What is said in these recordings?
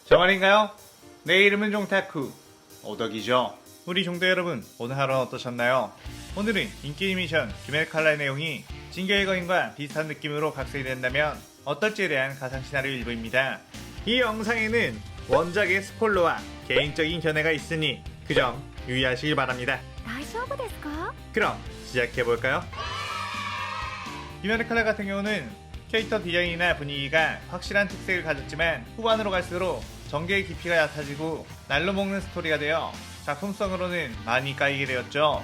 저 말인가요? 내 이름은 종타쿠 오덕이죠. 우리 종대 여러분, 오늘 하루는 어떠셨나요? 오늘은 인기 애니메이션 귀멸 칼날의 내용이 진격의 거인과 비슷한 느낌으로 각색이 된다면 어떨지에 대한 가상 시나리오 일부입니다. 이 영상에는 원작의 스포일러와 개인적인 견해가 있으니 그 점 유의하시길 바랍니다. 大丈夫ですか? 그럼 시작해볼까요? 귀멸의 칼날 같은 경우는 캐릭터 디자인이나 분위기가 확실한 특색을 가졌지만 후반으로 갈수록 전개의 깊이가 얕아지고 날로 먹는 스토리가 되어 작품성으로는 많이 까이게 되었죠.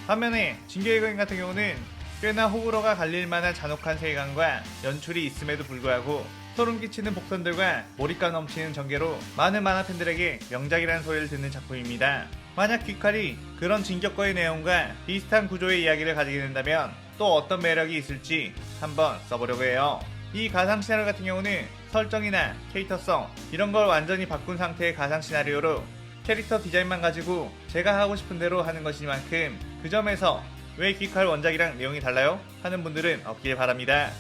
반면에 진격의 거인 같은 경우는 꽤나 호불호가 갈릴 만한 잔혹한 세계관과 연출이 있음에도 불구하고 소름 끼치는 복선들과 몰입감 넘치는 전개로 많은 만화 팬들에게 명작이라는 소리를 듣는 작품입니다. 만약 귀칼이 그런 진격거의 내용과 비슷한 구조의 이야기를 가지게 된다면 또 어떤 매력이 있을지 한번 써보려고 해요. 이 가상 시나리오 같은 경우는 설정이나 캐릭터성 이런 걸 완전히 바꾼 상태의 가상 시나리오로 캐릭터 디자인만 가지고 제가 하고 싶은 대로 하는 것이니만큼 그 점에서 왜 귀칼 원작이랑 내용이 달라요? 하는 분들은 없길 바랍니다.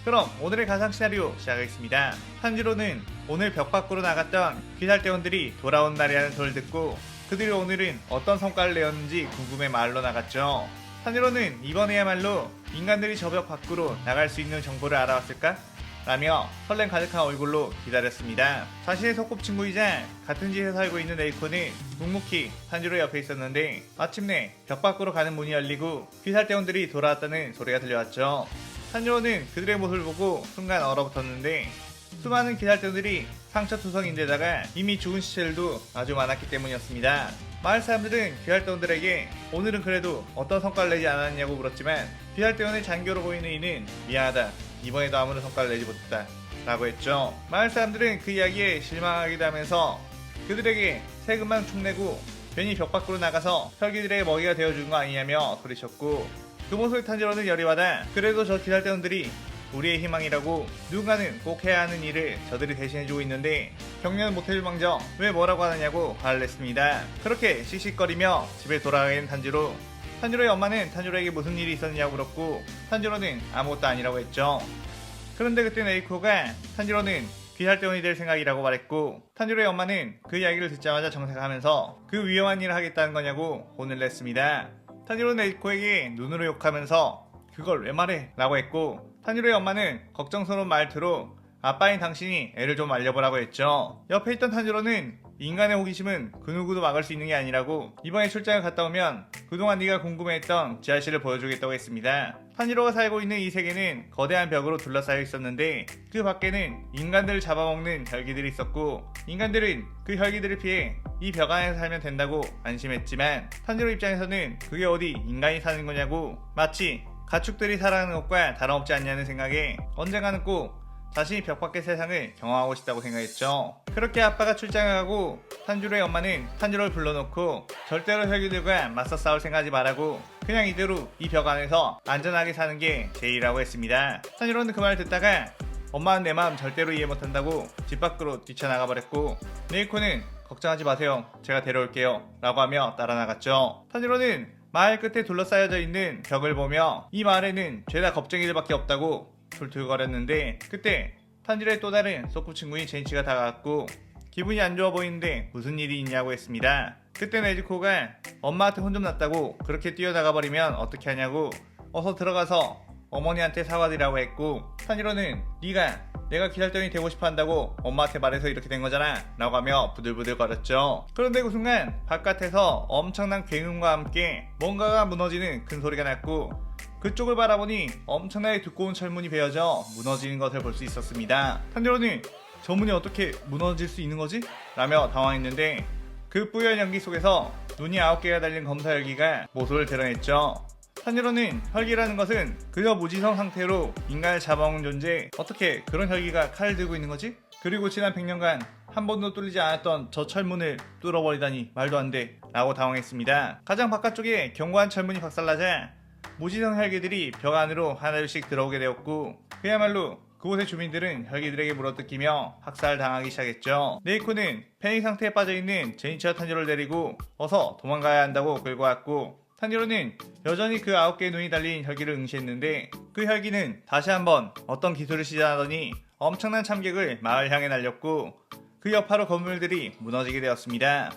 그럼 오늘의 가상 시나리오 시작하겠습니다. 탄지로는 오늘 벽 밖으로 나갔던 귀살대원들이 돌아온 날이라는 소리를 듣고 그들이 오늘은 어떤 성과를 내었는지 궁금해 마을로 나갔죠. 탄지로는 이번에야말로 인간들이 저 벽 밖으로 나갈 수 있는 정보를 알아왔을까? 라며 설렘 가득한 얼굴로 기다렸습니다. 자신의 소꿉친구이자 같은 지에 살고 있는 에이코는 묵묵히 탄지로 옆에 있었는데 마침내 벽 밖으로 가는 문이 열리고 귀살대원들이 돌아왔다는 소리가 들려왔죠. 탄지로는 그들의 모습을 보고 순간 얼어붙었는데 수많은 귀살대원들이 상처투성인데다가 이미 죽은 시체들도 아주 많았기 때문이었습니다. 마을 사람들은 귀살대원들에게 오늘은 그래도 어떤 성과를 내지 않았냐고 물었지만 귀살대원의 잔교로 보이는 이는 미안하다, 이번에도 아무런 성과를 내지 못했다 라고 했죠. 마을 사람들은 그 이야기에 실망하기도 하면서 그들에게 세금만 축내고 괜히 벽 밖으로 나가서 혈기들의 먹이가 되어준 거 아니냐며 소리쳤고 그 모습을 탄지로는 열이 받아 그래도 저 귀살대원들이 우리의 희망이라고 누군가는 꼭 해야 하는 일을 저들이 대신해주고 있는데 격려는 못해줄 망정 왜 뭐라고 하느냐고 화를 냈습니다. 그렇게 씩씩거리며 집에 돌아가게 된 탄지로의 엄마는 탄지로에게 무슨 일이 있었냐고 물었고 탄지로는 아무것도 아니라고 했죠. 그런데 그때 네이코가 탄지로는 귀살대원이 될 생각이라고 말했고 탄지로의 엄마는 그 이야기를 듣자마자 정색하면서 그 위험한 일을 하겠다는 거냐고 혼을 냈습니다. 탄지로는 네이코에게 눈으로 욕하면서 그걸 왜 말해? 라고 했고 탄지로의 엄마는 걱정스러운 말투로 아빠인 당신이 애를 좀 알려보라고 했죠. 옆에 있던 탄지로는 인간의 호기심은 그 누구도 막을 수 있는 게 아니라고 이번에 출장을 갔다 오면 그동안 네가 궁금해했던 지하실을 보여주겠다고 했습니다. 탄지로가 살고 있는 이 세계는 거대한 벽으로 둘러싸여 있었는데 그 밖에는 인간들을 잡아먹는 혈기들이 있었고 인간들은 그 혈기들을 피해 이 벽 안에서 살면 된다고 안심했지만 탄지로 입장에서는 그게 어디 인간이 사는 거냐고 마치 가축들이 살아가는 것과 다름없지 않냐는 생각에 언젠가는 꼭 자신이 벽 밖의 세상을 경험하고 싶다고 생각했죠. 그렇게 아빠가 출장을 가고 탄지로의 엄마는 탄지로를 불러놓고 절대로 혈기들과 맞서 싸울 생각하지 말라고 그냥 이대로 이 벽 안에서 안전하게 사는 게 제일이라고 했습니다. 탄지로는 그 말을 듣다가 엄마는 내 마음 절대로 이해 못한다고 집 밖으로 뛰쳐나가 버렸고 네이코는 걱정하지 마세요, 제가 데려올게요 라고 하며 따라 나갔죠. 탄지로는 마을 끝에 둘러싸여져 있는 벽을 보며 이 마을에는 죄다 겁쟁이들밖에 없다고 툴툴거렸는데 그때 탄지로의 또 다른 소꿉친구인 제니치가 다가왔고 기분이 안 좋아 보이는데 무슨 일이 있냐고 했습니다. 그때 네즈코가 엄마한테 혼 좀 났다고 그렇게 뛰어나가 버리면 어떻게 하냐고 어서 들어가서 어머니한테 사과드리라고 했고 탄지로는 내가 귀살대원이 되고 싶어 한다고 엄마한테 말해서 이렇게 된 거잖아 라고 하며 부들부들 거렸죠. 그런데 그 순간 바깥에서 엄청난 굉음과 함께 뭔가가 무너지는 큰 소리가 났고 그쪽을 바라보니 엄청나게 두꺼운 철문이 베어져 무너지는 것을 볼 수 있었습니다. 탄지로는 저 문이 어떻게 무너질 수 있는 거지? 라며 당황했는데 그 뿌연 연기 속에서 눈이 9개가 달린 검사 혈기가 모습을 드러냈죠. 탄지로는 혈기라는 것은 그저 무지성 상태로 인간을 잡아먹는 존재, 어떻게 그런 혈기가 칼을 들고 있는 거지? 그리고 지난 100년간 한 번도 뚫리지 않았던 저 철문을 뚫어버리다니 말도 안 돼 라고 당황했습니다. 가장 바깥쪽에 견고한 철문이 박살나자 무지성 혈기들이 벽 안으로 하나둘씩 들어오게 되었고 그야말로 그곳의 주민들은 혈기들에게 물어뜯기며 학살당하기 시작했죠. 네이코는 패닉 상태에 빠져있는 제니치와 탄지로를 데리고 어서 도망가야 한다고 끌고 왔고 탄지로는 여전히 그 9개의 눈이 달린 혈기를 응시했는데 그 혈기는 다시 한번 어떤 기술을 시전하더니 엄청난 참객을 마을 향해 날렸고 그 여파로 건물들이 무너지게 되었습니다.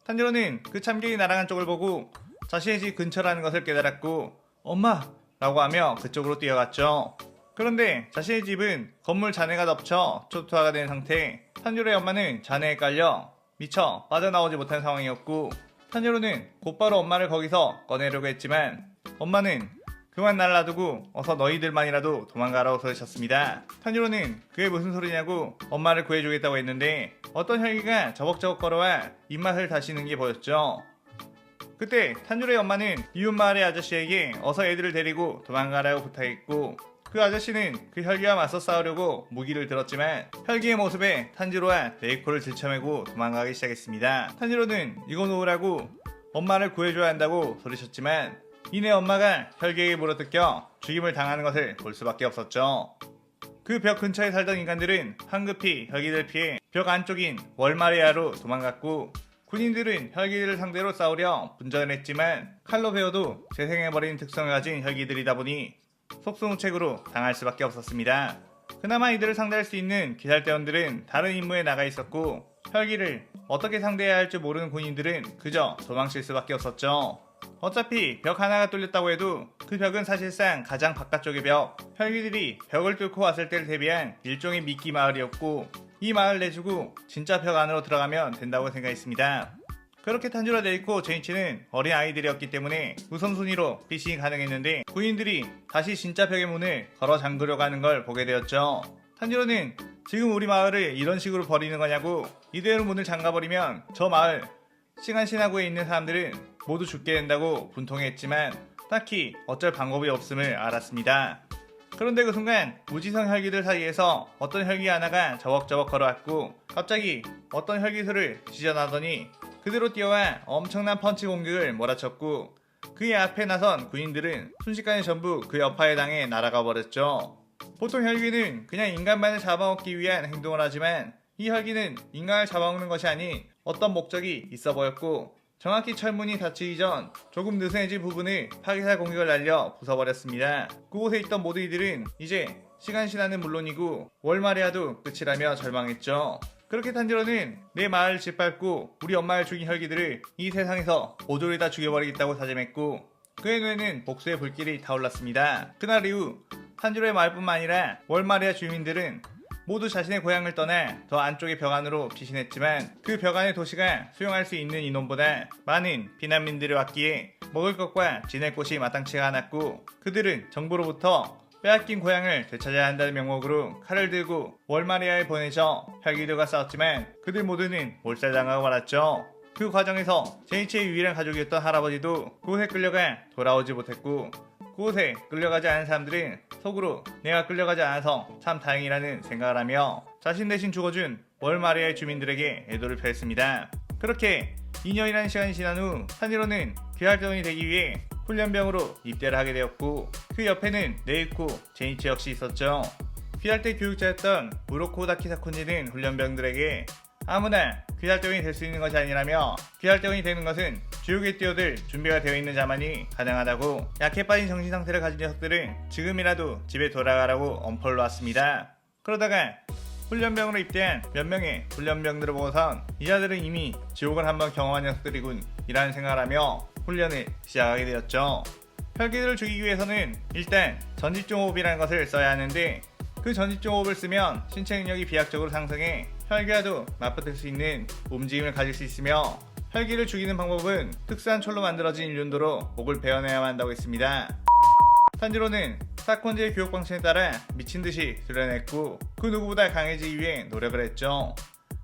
탄지로는 그 참견이 날아간 쪽을 보고 자신의 집 근처라는 것을 깨달았고 엄마! 라고 하며 그쪽으로 뛰어갔죠. 그런데 자신의 집은 건물 잔해가 덮쳐 초토화가 된 상태. 탄지로의 엄마는 잔해에 깔려 미처 빠져나오지 못한 상황이었고 탄지로는 곧바로 엄마를 거기서 꺼내려고 했지만 엄마는 그만 날 놔두고 어서 너희들만이라도 도망가라고 소리쳤습니다. 탄지로는 그게 무슨 소리냐고 엄마를 구해주겠다고 했는데 어떤 혈기가 저벅저벅 걸어와 입맛을 다시는 게 보였죠. 그때 탄지로의 엄마는 이웃 마을의 아저씨에게 어서 애들을 데리고 도망가라고 부탁했고 그 아저씨는 그 혈기와 맞서 싸우려고 무기를 들었지만 혈기의 모습에 탄지로와 네이코를 들쳐매고 도망가기 시작했습니다. 탄지로는 이거 놓으라고 엄마를 구해줘야 한다고 소리쳤지만 이내 엄마가 혈기에게 물어뜯겨 죽임을 당하는 것을 볼 수밖에 없었죠. 그 벽 근처에 살던 인간들은 황급히 혈기를 피해 벽 안쪽인 월마리아로 도망갔고 군인들은 혈기들을 상대로 싸우려 분전을 했지만 칼로 베어도 재생해버리는 특성을 가진 혈기들이다 보니 속수무책으로 당할 수밖에 없었습니다. 그나마 이들을 상대할 수 있는 기살대원들은 다른 임무에 나가 있었고 혈기를 어떻게 상대해야 할지 모르는 군인들은 그저 도망칠 수밖에 없었죠. 어차피 벽 하나가 뚫렸다고 해도 그 벽은 사실상 가장 바깥쪽의 벽, 혈기들이 벽을 뚫고 왔을 때를 대비한 일종의 미끼 마을이었고 이 마을 내주고 진짜 벽 안으로 들어가면 된다고 생각했습니다. 그렇게 탄지로 네이코 제니치는 어린 아이들이었기 때문에 우선순위로 피싱이 가능했는데 군인들이 다시 진짜 벽의 문을 걸어 잠그려고 하는 걸 보게 되었죠. 탄지로는 지금 우리 마을을 이런 식으로 버리는 거냐고 이대로 문을 잠가버리면 저 마을 시간시나구에 있는 사람들은 모두 죽게 된다고 분통했지만 딱히 어쩔 방법이 없음을 알았습니다. 그런데 그 순간 무지성 혈기들 사이에서 어떤 혈기 하나가 저벅저벅 걸어왔고 갑자기 어떤 혈기술을 지져나더니 그대로 뛰어와 엄청난 펀치 공격을 몰아쳤고 그의 앞에 나선 군인들은 순식간에 전부 그 여파에 당해 날아가 버렸죠. 보통 혈기는 그냥 인간만을 잡아먹기 위한 행동을 하지만 이 혈기는 인간을 잡아먹는 것이 아닌 어떤 목적이 있어 보였고 정확히 철문이 닫히기 전 조금 느슨해진 부분을 파괴살 공격을 날려 부숴버렸습니다. 그곳에 있던 모든 이들은 이제 시간신화는 물론이고 월마리아도 끝이라며 절망했죠. 그렇게 탄지로는 내 마을을 짓밟고 우리 엄마를 죽인 혈기들을 이 세상에서 모조리 다 죽여버리겠다고 다짐했고 그의 눈에는 복수의 불길이 타올랐습니다. 그날 이후 탄지로의 마을뿐만 아니라 월마리아 주민들은 모두 자신의 고향을 떠나 더 안쪽의 벽 안으로 피신했지만 그 벽 안의 도시가 수용할 수 있는 인원보다 많은 피난민들이 왔기에 먹을 것과 지낼 곳이 마땅치가 않았고 그들은 정부로부터 빼앗긴 고향을 되찾아야 한다는 명목으로 칼을 들고 월마리아에 보내져 혈기들과 싸웠지만 그들 모두는 몰살당하고 말았죠. 그 과정에서 제니치의 유일한 가족이었던 할아버지도 그곳에 끌려가 돌아오지 못했고 그곳에 끌려가지 않은 사람들은 속으로 내가 끌려가지 않아서 참 다행이라는 생각을 하며 자신 대신 죽어준 월마리아의 주민들에게 애도를 표했습니다. 그렇게 2년이라는 시간이 지난 후 탄지로는 귀할대원이 되기 위해 훈련병으로 입대를 하게 되었고 그 옆에는 네이코, 제니치 역시 있었죠. 귀할대 교육자였던 무로코 다키 사쿠니는 훈련병들에게 아무나 귀할대원이 될 수 있는 것이 아니라며 귀할대원이 되는 것은 지옥에 뛰어들 준비가 되어 있는 자만이 가능하다고 약해 빠진 정신상태를 가진 녀석들은 지금이라도 집에 돌아가라고 엄포를 놨습니다. 그러다가 훈련병으로 입대한 몇 명의 훈련병들을 보고선 이 자들은 이미 지옥을 한번 경험한 녀석들이군 이라는 생각을 하며 훈련을 시작하게 되었죠. 혈기들을 죽이기 위해서는 일단 전집중호흡이라는 것을 써야 하는데 그 전집중호흡을 쓰면 신체 능력이 비약적으로 상승해 혈기와도 맞붙을 수 있는 움직임을 가질 수 있으며 혈기를 죽이는 방법은 특수한 철로 만들어진 일륜도로 목을 베어내야만 한다고 했습니다. 탄지로는 사콘지의 교육 방침에 따라 미친듯이 수련했고 그 누구보다 강해지기 위해 노력을 했죠.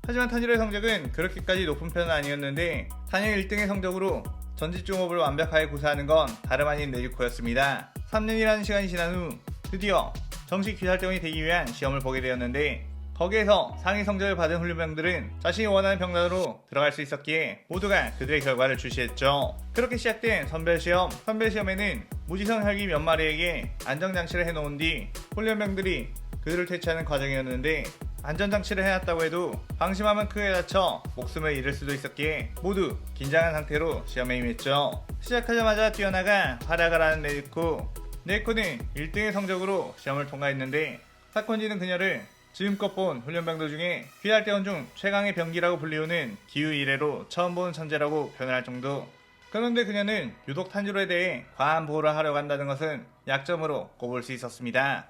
하지만 탄지로의 성적은 그렇게까지 높은 편은 아니었는데 단일 1등의 성적으로 전집중호흡을 완벽하게 구사하는 건 다름 아닌 네이코였습니다. 3년이라는 시간이 지난 후 드디어 정식 귀살대원이 되기 위한 시험을 보게 되었는데 거기에서 상위 성적을 받은 훈련병들은 자신이 원하는 병단으로 들어갈 수 있었기에 모두가 그들의 결과를 주시했죠. 그렇게 시작된 선별시험. 선별시험에는 무지성 혈기 몇 마리에게 안전장치를 해놓은 뒤 훈련병들이 그들을 퇴치하는 과정이었는데 안전장치를 해놨다고 해도 방심하면 크게 다쳐 목숨을 잃을 수도 있었기에 모두 긴장한 상태로 시험에 임했죠. 시작하자마자 뛰어나가 활약을 하는 네이코는 1등의 성적으로 시험을 통과했는데 사콘지는 그녀를 지금껏 본 훈련병들 중에 귀할대원 중 최강의 병기라고 불리우는 기후 이래로 처음 보는 천재라고 표현할 정도. 그런데 그녀는 유독 탄지로에 대해 과한 보호를 하려고 한다는 것은 약점으로 꼽을 수 있었습니다.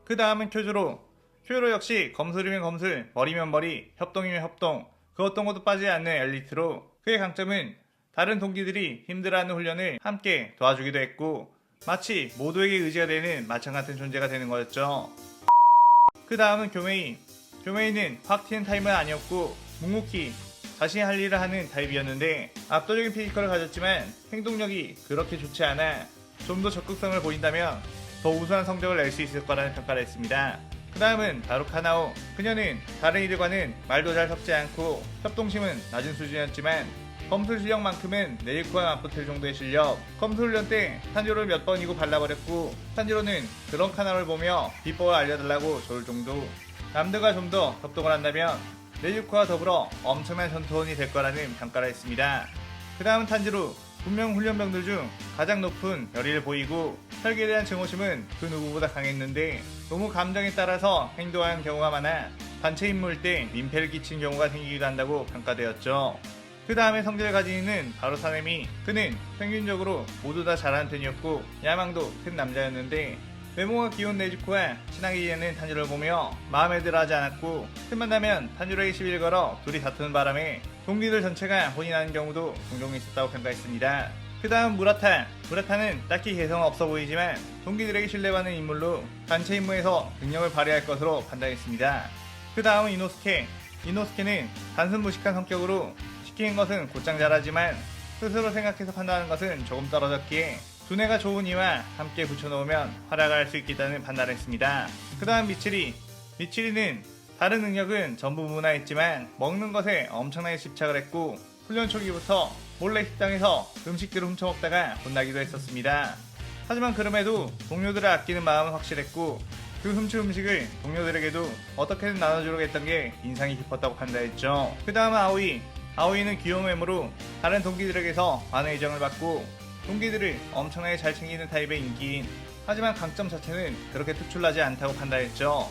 그 다음은 쿄조로. 쿄조로 역시 검술이면 검술, 머리면 머리, 협동이면 협동, 그 어떤 것도 빠지지 않는 엘리트로 그의 강점은 다른 동기들이 힘들어하는 훈련을 함께 도와주기도 했고 마치 모두에게 의지가 되는 마찬 같은 존재가 되는 거였죠. 그 다음은 교메이. 교메이는 확 튀는 타입은 아니었고 묵묵히 자신이 할 일을 하는 타입이었는데 압도적인 피지컬을 가졌지만 행동력이 그렇게 좋지 않아 좀 더 적극성을 보인다면 더 우수한 성적을 낼 수 있을 거라는 평가를 했습니다. 그 다음은 바로 카나오. 그녀는 다른 이들과는 말도 잘 섞지 않고 협동심은 낮은 수준이었지만 검술 실력만큼은 네이코와 맞붙을 정도의 실력. 검술 훈련 때 탄지로를 몇 번이고 발라버렸고 탄지로는 그런 카나오를 보며 비법을 알려달라고 조를 정도. 남들과 좀 더 협동을 한다면 네이코와 더불어 엄청난 전투원이 될 거라는 평가를 했습니다. 그 다음은 탄지로. 분명 훈련병들 중 가장 높은 열의를 보이고 혈기에 대한 증오심은 그 누구보다 강했는데 너무 감정에 따라서 행동하는 경우가 많아 단체 임무일 때 민폐를 끼친 경우가 생기기도 한다고 평가되었죠. 그 다음에 성질을 가진 이는 바로 사네미. 그는 평균적으로 모두 다 잘하는 편이었고 야망도 큰 남자였는데 외모가 귀여운 네즈코와 친하게 지내는 탄지로를 보며 마음에 들어하지 않았고 틈만 나면 탄지로에게 시비를 걸어 둘이 다투는 바람에 동기들 전체가 혼이 나는 경우도 종종 있었다고 평가했습니다. 그 다음 무라타. 무라타는 딱히 개성은 없어 보이지만 동기들에게 신뢰받는 인물로 단체 임무에서 능력을 발휘할 것으로 판단했습니다. 그 다음은 이노스케. 이노스케는 단순 무식한 성격으로 시키는 것은 곧장 잘하지만 스스로 생각해서 판단하는 것은 조금 떨어졌기에 두뇌가 좋은 이와 함께 붙여놓으면 활약을 할 수 있겠다는 판단을 했습니다. 그 다음 미치리. 미치리는 다른 능력은 전부 무난했지만 먹는 것에 엄청나게 집착을 했고 훈련 초기부터 몰래 식당에서 음식들을 훔쳐먹다가 혼나기도 했었습니다. 하지만 그럼에도 동료들을 아끼는 마음은 확실했고 그 훔친 음식을 동료들에게도 어떻게든 나눠주려고 했던 게 인상이 깊었다고 판단했죠. 그 다음은 아오이. 아오이는 귀여운 외모로 다른 동기들에게서 많은 애정을 받고 동기들을 엄청나게 잘 챙기는 타입의 인기인. 하지만 강점 자체는 그렇게 특출나지 않다고 판단했죠.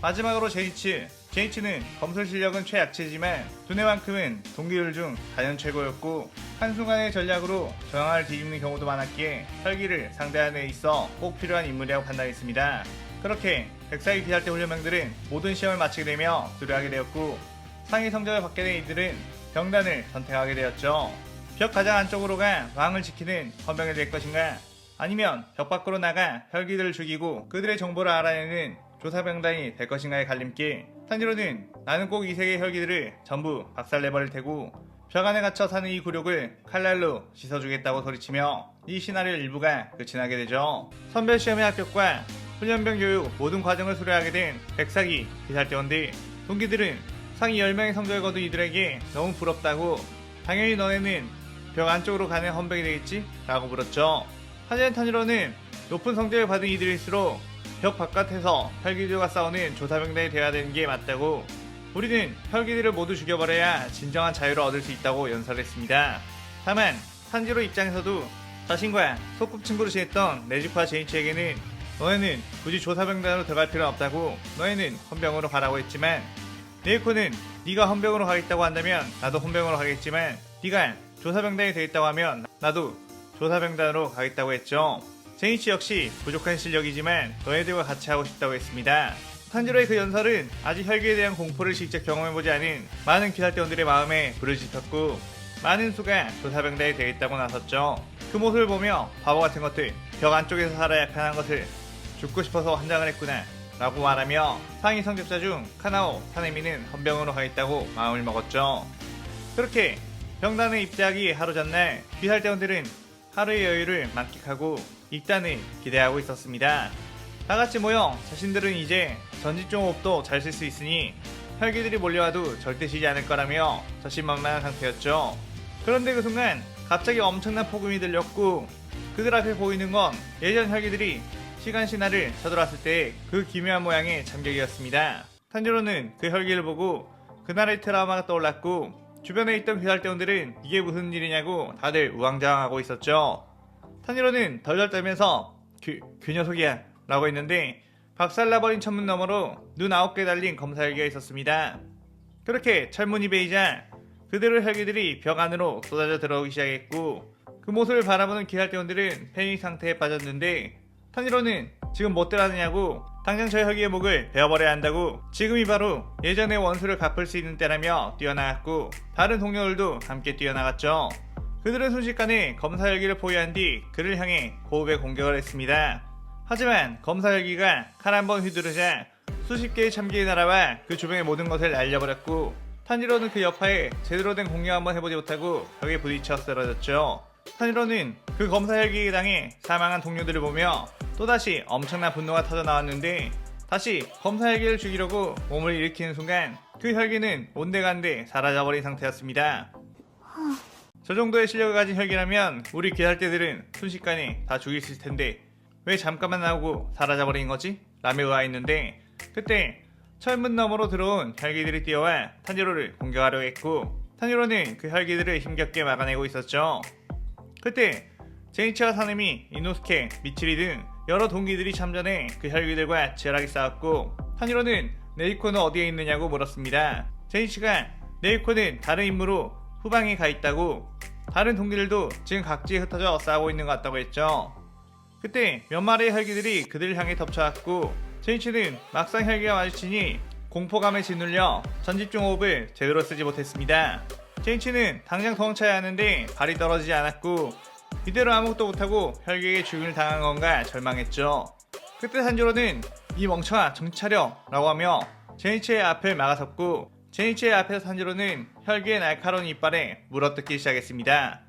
마지막으로 제이츠. 제이츠는 검술 실력은 최약체지만 두뇌만큼은 동기들 중 단연 최고였고 한순간의 전략으로 저항을 뒤집는 경우도 많았기에 혈기를 상대하는 데 있어 꼭 필요한 인물이라고 판단했습니다. 그렇게 백사기 귀할대 훈련병들은 모든 시험을 마치게 되며 수료하게 되었고 상위 성적을 받게 된 이들은 병단을 선택하게 되었죠. 벽 가장 안쪽으로 가 왕을 지키는 헌병이 될 것인가 아니면 벽 밖으로 나가 혈기들을 죽이고 그들의 정보를 알아내는 조사병단이 될 것인가의 갈림길. 탄지로는 나는 꼭 이 세계의 혈기들을 전부 박살내버릴 테고 벽 안에 갇혀 사는 이 굴욕을 칼날로 씻어주겠다고 소리치며 이 시나리오 일부가 끝이 나게 되죠. 선별시험의 합격과 훈련병 교육 모든 과정을 수료하게 된 백사기 기살대원들. 동기들은 상위 10명의 성적을 거둔 이들에게 너무 부럽다고 당연히 너네는 벽 안쪽으로 가는 헌병이 되겠지? 라고 물었죠. 하지만 탄지로는 높은 성적을 받은 이들일수록 벽 바깥에서 혈기들과 싸우는 조사병단이 되어야 되는 게 맞다고 우리는 혈기들을 모두 죽여버려야 진정한 자유를 얻을 수 있다고 연설했습니다. 다만 탄지로 입장에서도 자신과 소꿉친구로 지냈던 네즈코와 제이치에게는 너네는 굳이 조사병단으로 들어갈 필요는 없다고 너네는 헌병으로 가라고 했지만 네이코는 네가 헌병으로 가겠다고 한다면 나도 헌병으로 가겠지만 네가 조사병단이 되겠다고 하면 나도 조사병단으로 가겠다고 했죠. 제이치 역시 부족한 실력이지만 너희들과 같이 하고 싶다고 했습니다. 탄지로의 그 연설은 아직 혈기에 대한 공포를 직접 경험해보지 않은 많은 귀살대원들의 마음에 불을 지폈고 많은 수가 조사병단이 되겠다고 나섰죠. 그 모습을 보며 바보 같은 것들, 벽 안쪽에서 살아야 편한 것을 죽고 싶어서 환장을 했구나 라고 말하며 상위 성적자 중 카나오, 사네미는 헌병으로 가겠다고 마음을 먹었죠. 그렇게 병단에 입대하기 하루 전날 귀살대원들은 하루의 여유를 만끽하고 입단을 기대하고 있었습니다. 다같이 모여 자신들은 이제 전지종 호흡도 잘 쓸 수 있으니 혈기들이 몰려와도 절대 지지 않을 거라며 자신만만한 상태였죠. 그런데 그 순간 갑자기 엄청난 폭음이 들렸고 그들 앞에 보이는 건 예전 혈기들이 시간 신화를 쳐들어왔을 때 그 기묘한 모양의 참격이었습니다. 탄지로는 그 혈기를 보고 그날의 트라우마가 떠올랐고 주변에 있던 귀살대원들은 이게 무슨 일이냐고 다들 우왕좌왕하고 있었죠. 탄지로는 덜덜 떨면서 그 녀석이야 라고 했는데 박살나버린 천문 너머로 눈 9개 달린 검사 헬기가 있었습니다. 그렇게 철문이 베이자 그대로 헬기들이 벽 안으로 쏟아져 들어오기 시작했고 그 모습을 바라보는 기살대원들은 패닉 상태에 빠졌는데 탄이로는 지금 못들 하느냐고 당장 저 헬기의 목을 베어버려야 한다고 지금이 바로 예전의 원수를 갚을 수 있는 때라며 뛰어나갔고 다른 동료들도 함께 뛰어나갔죠. 그들은 순식간에 검사 헬기를 포위한 뒤 그를 향해 호흡의 공격을 했습니다. 하지만 검사 헬기가 칼 한 번 휘두르자 수십 개의 참기의 나라와 그 주변의 모든 것을 날려버렸고 탄이로는 그 여파에 제대로 된 공격 한번 해보지 못하고 벽에 부딪혀 쓰러졌죠. 탄이로는 그 검사 헬기에 당해 사망한 동료들을 보며 또다시 엄청난 분노가 터져나왔는데 다시 검사 헬기를 죽이려고 몸을 일으키는 순간 그 헬기는 온데간데 사라져버린 상태였습니다. 저 정도의 실력을 가진 헬기라면 우리 기살대들은 순식간에 다 죽일 수 있을 텐데 왜 잠깐만 나오고 사라져버린 거지? 라며 의아했는데 그때 철문 너머로 들어온 헬기들이 뛰어와 탄지로를 공격하려 했고 탄지로는 그 헬기들을 힘겹게 막아내고 있었죠. 그때 제니치와 사네미, 이노스케, 미치리 등 여러 동기들이 참전해 그 헬기들과 치열하게 싸웠고 탄지로는 네이코는 어디에 있느냐고 물었습니다. 제니치가 네이코는 다른 임무로 후방에 가 있다고 다른 동기들도 지금 각지에 흩어져 싸우고 있는 것 같다고 했죠. 그때 몇 마리의 헬기들이 그들을 향해 덮쳐왔고 제니치는 막상 헬기가 마주치니 공포감에 짓눌려 전집중 호흡을 제대로 쓰지 못했습니다. 제니치는 당장 도망쳐야 하는데 발이 떨어지지 않았고 이대로 아무것도 못하고 헬기에게 죽임을 당한 건가 절망했죠. 그때 산지로는 이 멍청아 정신 차려 라고 하며 제니치의 앞을 막아섰고 제니치의 앞에서 탄지로는 헬기의 날카로운 이빨에 물어뜯기 시작했습니다.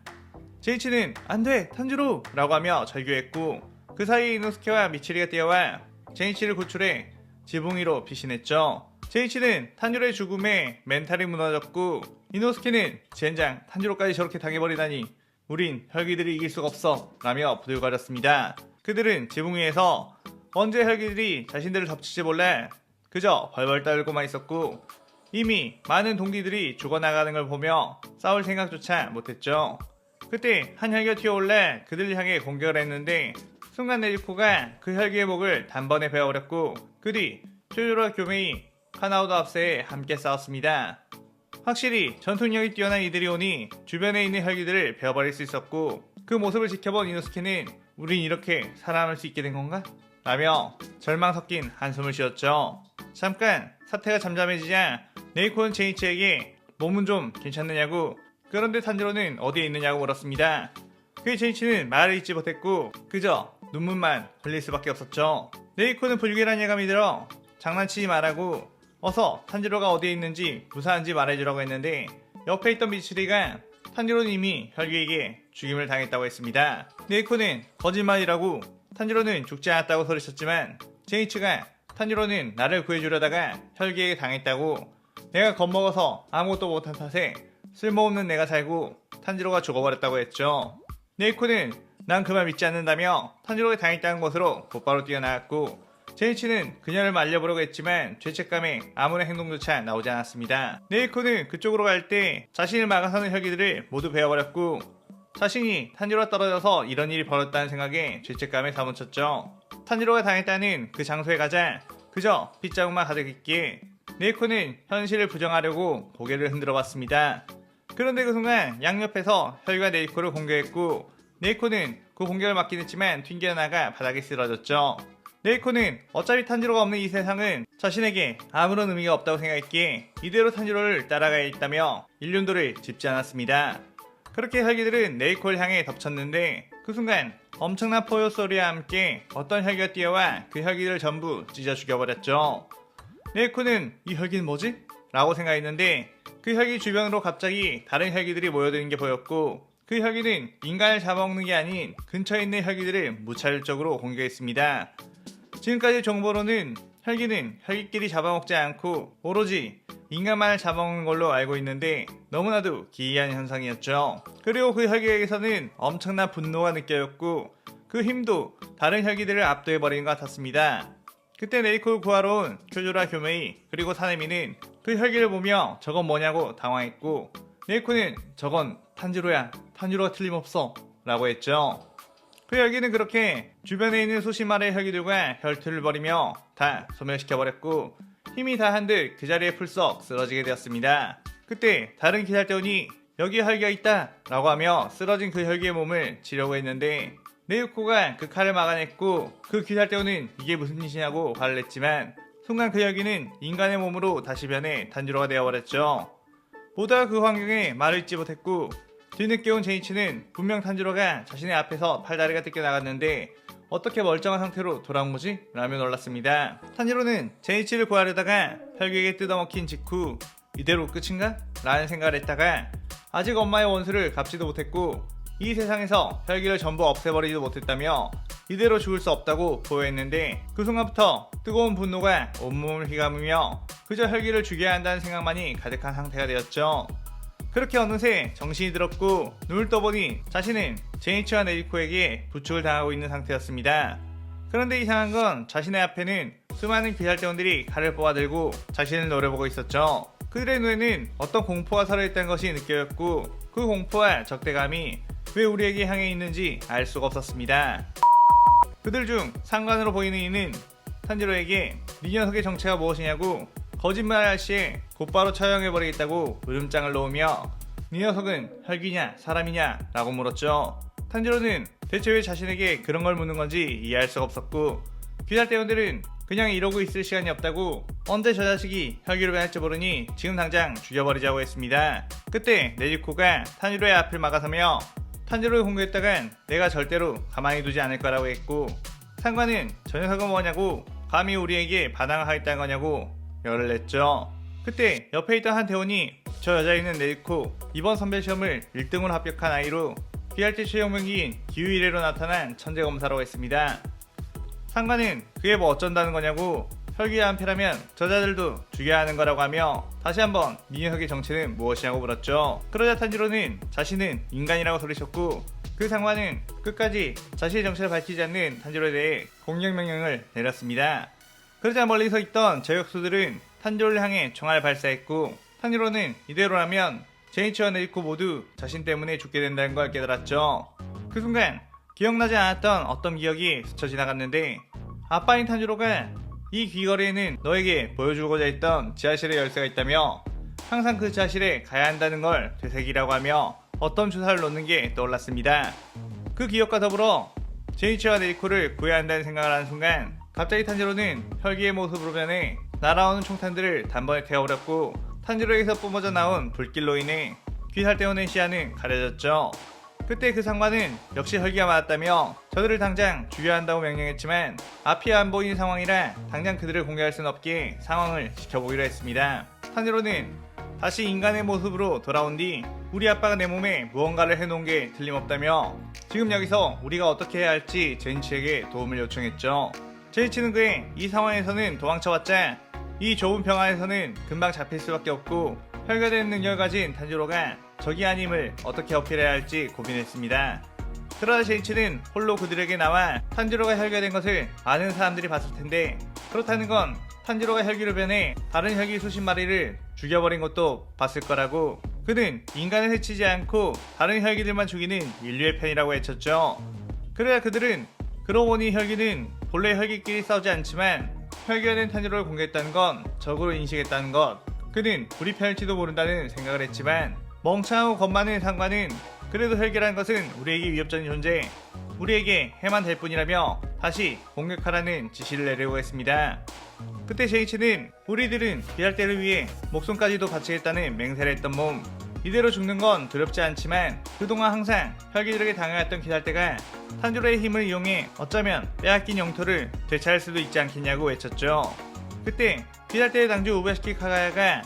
제니치는 안돼 탄지로 라고 하며 절규했고 그 사이 이노스케와 미치리가 뛰어와 제니치를 구출해 지붕 위로 피신했죠. 제니치는 탄지로의 죽음에 멘탈이 무너졌고 이노스케는 젠장 탄지로까지 저렇게 당해버리다니 우린 헬기들이 이길 수가 없어 라며 부들거렸습니다. 그들은 지붕 위에서 언제 헬기들이 자신들을 덮칠지 몰라 그저 벌벌 떨고만 있었고 이미 많은 동기들이 죽어나가는 걸 보며 싸울 생각조차 못했죠. 그때 한 헬기가 튀어올라 그들을 향해 공격을 했는데 순간 네이코가 그 헬기의 목을 단번에 베어버렸고 그 뒤 쿄요라 교메이, 카나우도 합세에 함께 싸웠습니다. 확실히 전투력이 뛰어난 이들이 오니 주변에 있는 헬기들을 베어버릴 수 있었고 그 모습을 지켜본 이노스케는 우린 이렇게 살아남을 수 있게 된 건가? 라며 절망 섞인 한숨을 쉬었죠. 잠깐 사태가 잠잠해지자 네이코는 제니치에게 몸은 좀 괜찮느냐고 그런데 탄지로는 어디에 있느냐고 물었습니다. 그의 제니치는 말을 잇지 못했고 그저 눈물만 흘릴 수밖에 없었죠. 네이코는 불길한 예감이 들어 장난치지 말라고 어서 탄지로가 어디에 있는지 무사한지 말해주라고 했는데 옆에 있던 미츠리가 탄지로는 이미 혈기에게 죽임을 당했다고 했습니다. 네이코는 거짓말이라고 탄지로는 죽지 않았다고 소리쳤지만 제니치가 탄지로는 나를 구해주려다가 혈기에게 당했다고 내가 겁먹어서 아무것도 못한 탓에 쓸모없는 내가 살고 탄지로가 죽어버렸다고 했죠. 네이코는 난 그 말 믿지 않는다며 탄지로가 당했다는 것으로 곧바로 뛰어나갔고 제니치는 그녀를 말려보려고 했지만 죄책감에 아무런 행동조차 나오지 않았습니다. 네이코는 그쪽으로 갈 때 자신을 막아서는 혈기들을 모두 베어버렸고 자신이 탄지로가 떨어져서 이런 일이 벌어졌다는 생각에 죄책감에 사무쳤죠. 탄지로가 당했다는 그 장소에 가자 그저 빗자국만 가득했기에 네이코는 현실을 부정하려고 고개를 흔들어 봤습니다. 그런데 그 순간 양옆에서 혈기가 네이코를 공격했고 네이코는 그 공격을 막긴 했지만 튕겨나가 바닥에 쓰러졌죠. 네이코는 어차피 탄지로가 없는 이 세상은 자신에게 아무런 의미가 없다고 생각했기에 이대로 탄지로를 따라가야 했다며 일륜도를 짚지 않았습니다. 그렇게 헬기들은 네이코를 향해 덮쳤는데 그 순간 엄청난 포효 소리와 함께 어떤 헬기가 뛰어와 그 헬기들을 전부 찢어 죽여버렸죠. 네이코는 이 헬기는 뭐지? 라고 생각했는데 그 헬기 주변으로 갑자기 다른 헬기들이 모여드는 게 보였고 그 헬기는 인간을 잡아먹는 게 아닌 근처에 있는 헬기들을 무차별적으로 공격했습니다. 지금까지 정보로는 헬기는 헬기끼리 잡아먹지 않고 오로지 인간만을 잡아먹는 걸로 알고 있는데 너무나도 기이한 현상이었죠. 그리고 그 헬기에게서는 엄청난 분노가 느껴졌고 그 힘도 다른 헬기들을 압도해버리는 것 같았습니다. 그때 네이코를 구하러 온 쿄조라 교메이 그리고 사네미는 그 헬기를 보며 저건 뭐냐고 당황했고 네이코는 저건 탄지로야 탄지로가 틀림없어 라고 했죠. 그 혈기는 그렇게 주변에 있는 수십 마리의 혈기들과 혈투를 벌이며 다 소멸시켜버렸고 힘이 다한 듯 그 자리에 풀썩 쓰러지게 되었습니다. 그때 다른 기살대원이 여기에 혈기가 있다 라고 하며 쓰러진 그 혈기의 몸을 치려고 했는데 네유코가 그 칼을 막아냈고 그 기살대원은 이게 무슨 짓이냐고 화를 냈지만 순간 그 혈기는 인간의 몸으로 다시 변해 탄지로가 되어버렸죠. 모두가 그 환경에 말을 잇지 못했고 뒤늦게 온 제이치는 분명 탄지로가 자신의 앞에서 팔다리가 뜯겨나갔는데 어떻게 멀쩡한 상태로 돌아온 거지? 라며 놀랐습니다. 탄지로는 제이치를 구하려다가 혈기에게 뜯어먹힌 직후 이대로 끝인가? 라는 생각을 했다가 아직 엄마의 원수를 갚지도 못했고 이 세상에서 혈기를 전부 없애버리지도 못했다며 이대로 죽을 수 없다고 보여했는데 그 순간부터 뜨거운 분노가 온몸을 휘감으며 그저 혈기를 죽여야 한다는 생각만이 가득한 상태가 되었죠. 그렇게 어느새 정신이 들었고 눈을 떠보니 자신은 제이치와 네리코에게 부축을 당하고 있는 상태였습니다. 그런데 이상한 건 자신의 앞에는 수많은 귀살대원들이 칼을 뽑아들고 자신을 노려보고 있었죠. 그들의 눈에는 어떤 공포가 살아있다는 것이 느껴졌고 그 공포와 적대감이 왜 우리에게 향해 있는지 알 수가 없었습니다. 그들 중 상관으로 보이는 이는 탄지로에게 네 녀석의 정체가 무엇이냐고 거짓말할 시에 곧바로 처형해버리겠다고 으름장을 놓으며 네 녀석은 혈기냐 사람이냐 라고 물었죠. 탄지로는 대체 왜 자신에게 그런 걸 묻는 건지 이해할 수가 없었고 귀살대원들은 그냥 이러고 있을 시간이 없다고 언제 저 자식이 혈기로 변할지 모르니 지금 당장 죽여버리자고 했습니다. 그때 네리코가 탄지로의 앞을 막아서며 탄지로를 공격했다간 내가 절대로 가만히 두지 않을 거라고 했고 상관은 저 녀석은 뭐냐고 감히 우리에게 반항을 하겠다는 거냐고 열을 냈죠. 그때 옆에 있던 한 대원이 저 여자애는 네리코 이번 선별 시험을 1등으로 합격한 아이로 귀할대 최종 명기인 기후 1회로 나타난 천재 검사라고 했습니다. 상관은 그게 뭐 어쩐다는 거냐고 혈기의 한패라면 저자들도 죽여야 하는 거라고 하며 다시 한번 이 녀석의 정체는 무엇이냐고 물었죠. 그러자 탄지로는 자신은 인간이라고 소리쳤고 그 상관은 끝까지 자신의 정체를 밝히지 않는 탄지로에 대해 공격 명령을 내렸습니다. 그러자 멀리 서 있던 저격수들은 탄지로를 향해 총알을 발사했고 탄지로는 이대로라면 제이치와 네리코 모두 자신 때문에 죽게 된다는 걸 깨달았죠. 그 순간 기억나지 않았던 어떤 기억이 스쳐 지나갔는데 아빠인 탄지로가 이 귀거리에는 너에게 보여주고자 했던 지하실의 열쇠가 있다며 항상 그 지하실에 가야 한다는 걸 되새기라고 하며 어떤 주사를 놓는 게 떠올랐습니다. 그 기억과 더불어 제이치와 네리코를 구해야 한다는 생각을 하는 순간 갑자기 탄지로는 혈기의 모습으로 변해 날아오는 총탄들을 단번에 태워버렸고 탄지로에게서 뿜어져 나온 불길로 인해 귀살대원의 시야는 가려졌죠. 그때 그 상관은 역시 혈기가 맞았다며 저들을 당장 죽여야 한다고 명령했지만 앞이 안 보이는 상황이라 당장 그들을 공격할 수는 없기에 상황을 지켜보기로 했습니다. 탄지로는 다시 인간의 모습으로 돌아온 뒤 우리 아빠가 내 몸에 무언가를 해놓은 게 틀림없다며 지금 여기서 우리가 어떻게 해야 할지 제이치에게 도움을 요청했죠. 제이치는 그의 이 상황에서는 도망쳐왔자 이 좁은 병 안에서는 금방 잡힐 수밖에 없고 혈가된 능력을 가진 탄지로가 적이 아님을 어떻게 어필해야 할지 고민했습니다. 그러다 제이치는 홀로 그들에게 나와 탄지로가 혈가된 것을 아는 사람들이 봤을 텐데 그렇다는 건 탄지로가 혈기로 변해 다른 혈기 수십 마리를 죽여버린 것도 봤을 거라고 그는 인간을 해치지 않고 다른 혈기들만 죽이는 인류의 편이라고 외쳤죠. 그래야 그들은 그러고 보니 혈기는 본래 혈기끼리 싸우지 않지만 혈기가 된 탄지로를 공격했다는 건 적으로 인식했다는 것 그는 우리 편일지도 모른다는 생각을 했지만 멍청하고 겁 많은 상관은 그래도 혈기라는 것은 우리에게 위협적인 존재 우리에게 해만 될 뿐이라며 다시 공격하라는 지시를 내리고 했습니다. 그때 제이치는 우리들은 귀할대를 위해 목숨까지도 바치겠다는 맹세를 했던 몸 이대로 죽는 건 두렵지 않지만 그동안 항상 혈기들에게 당해왔던 귀할대가 탄지로의 힘을 이용해 어쩌면 빼앗긴 영토를 되찾을 수도 있지 않겠냐고 외쳤죠. 그때 귀할대의 당주 우베시키 카가야가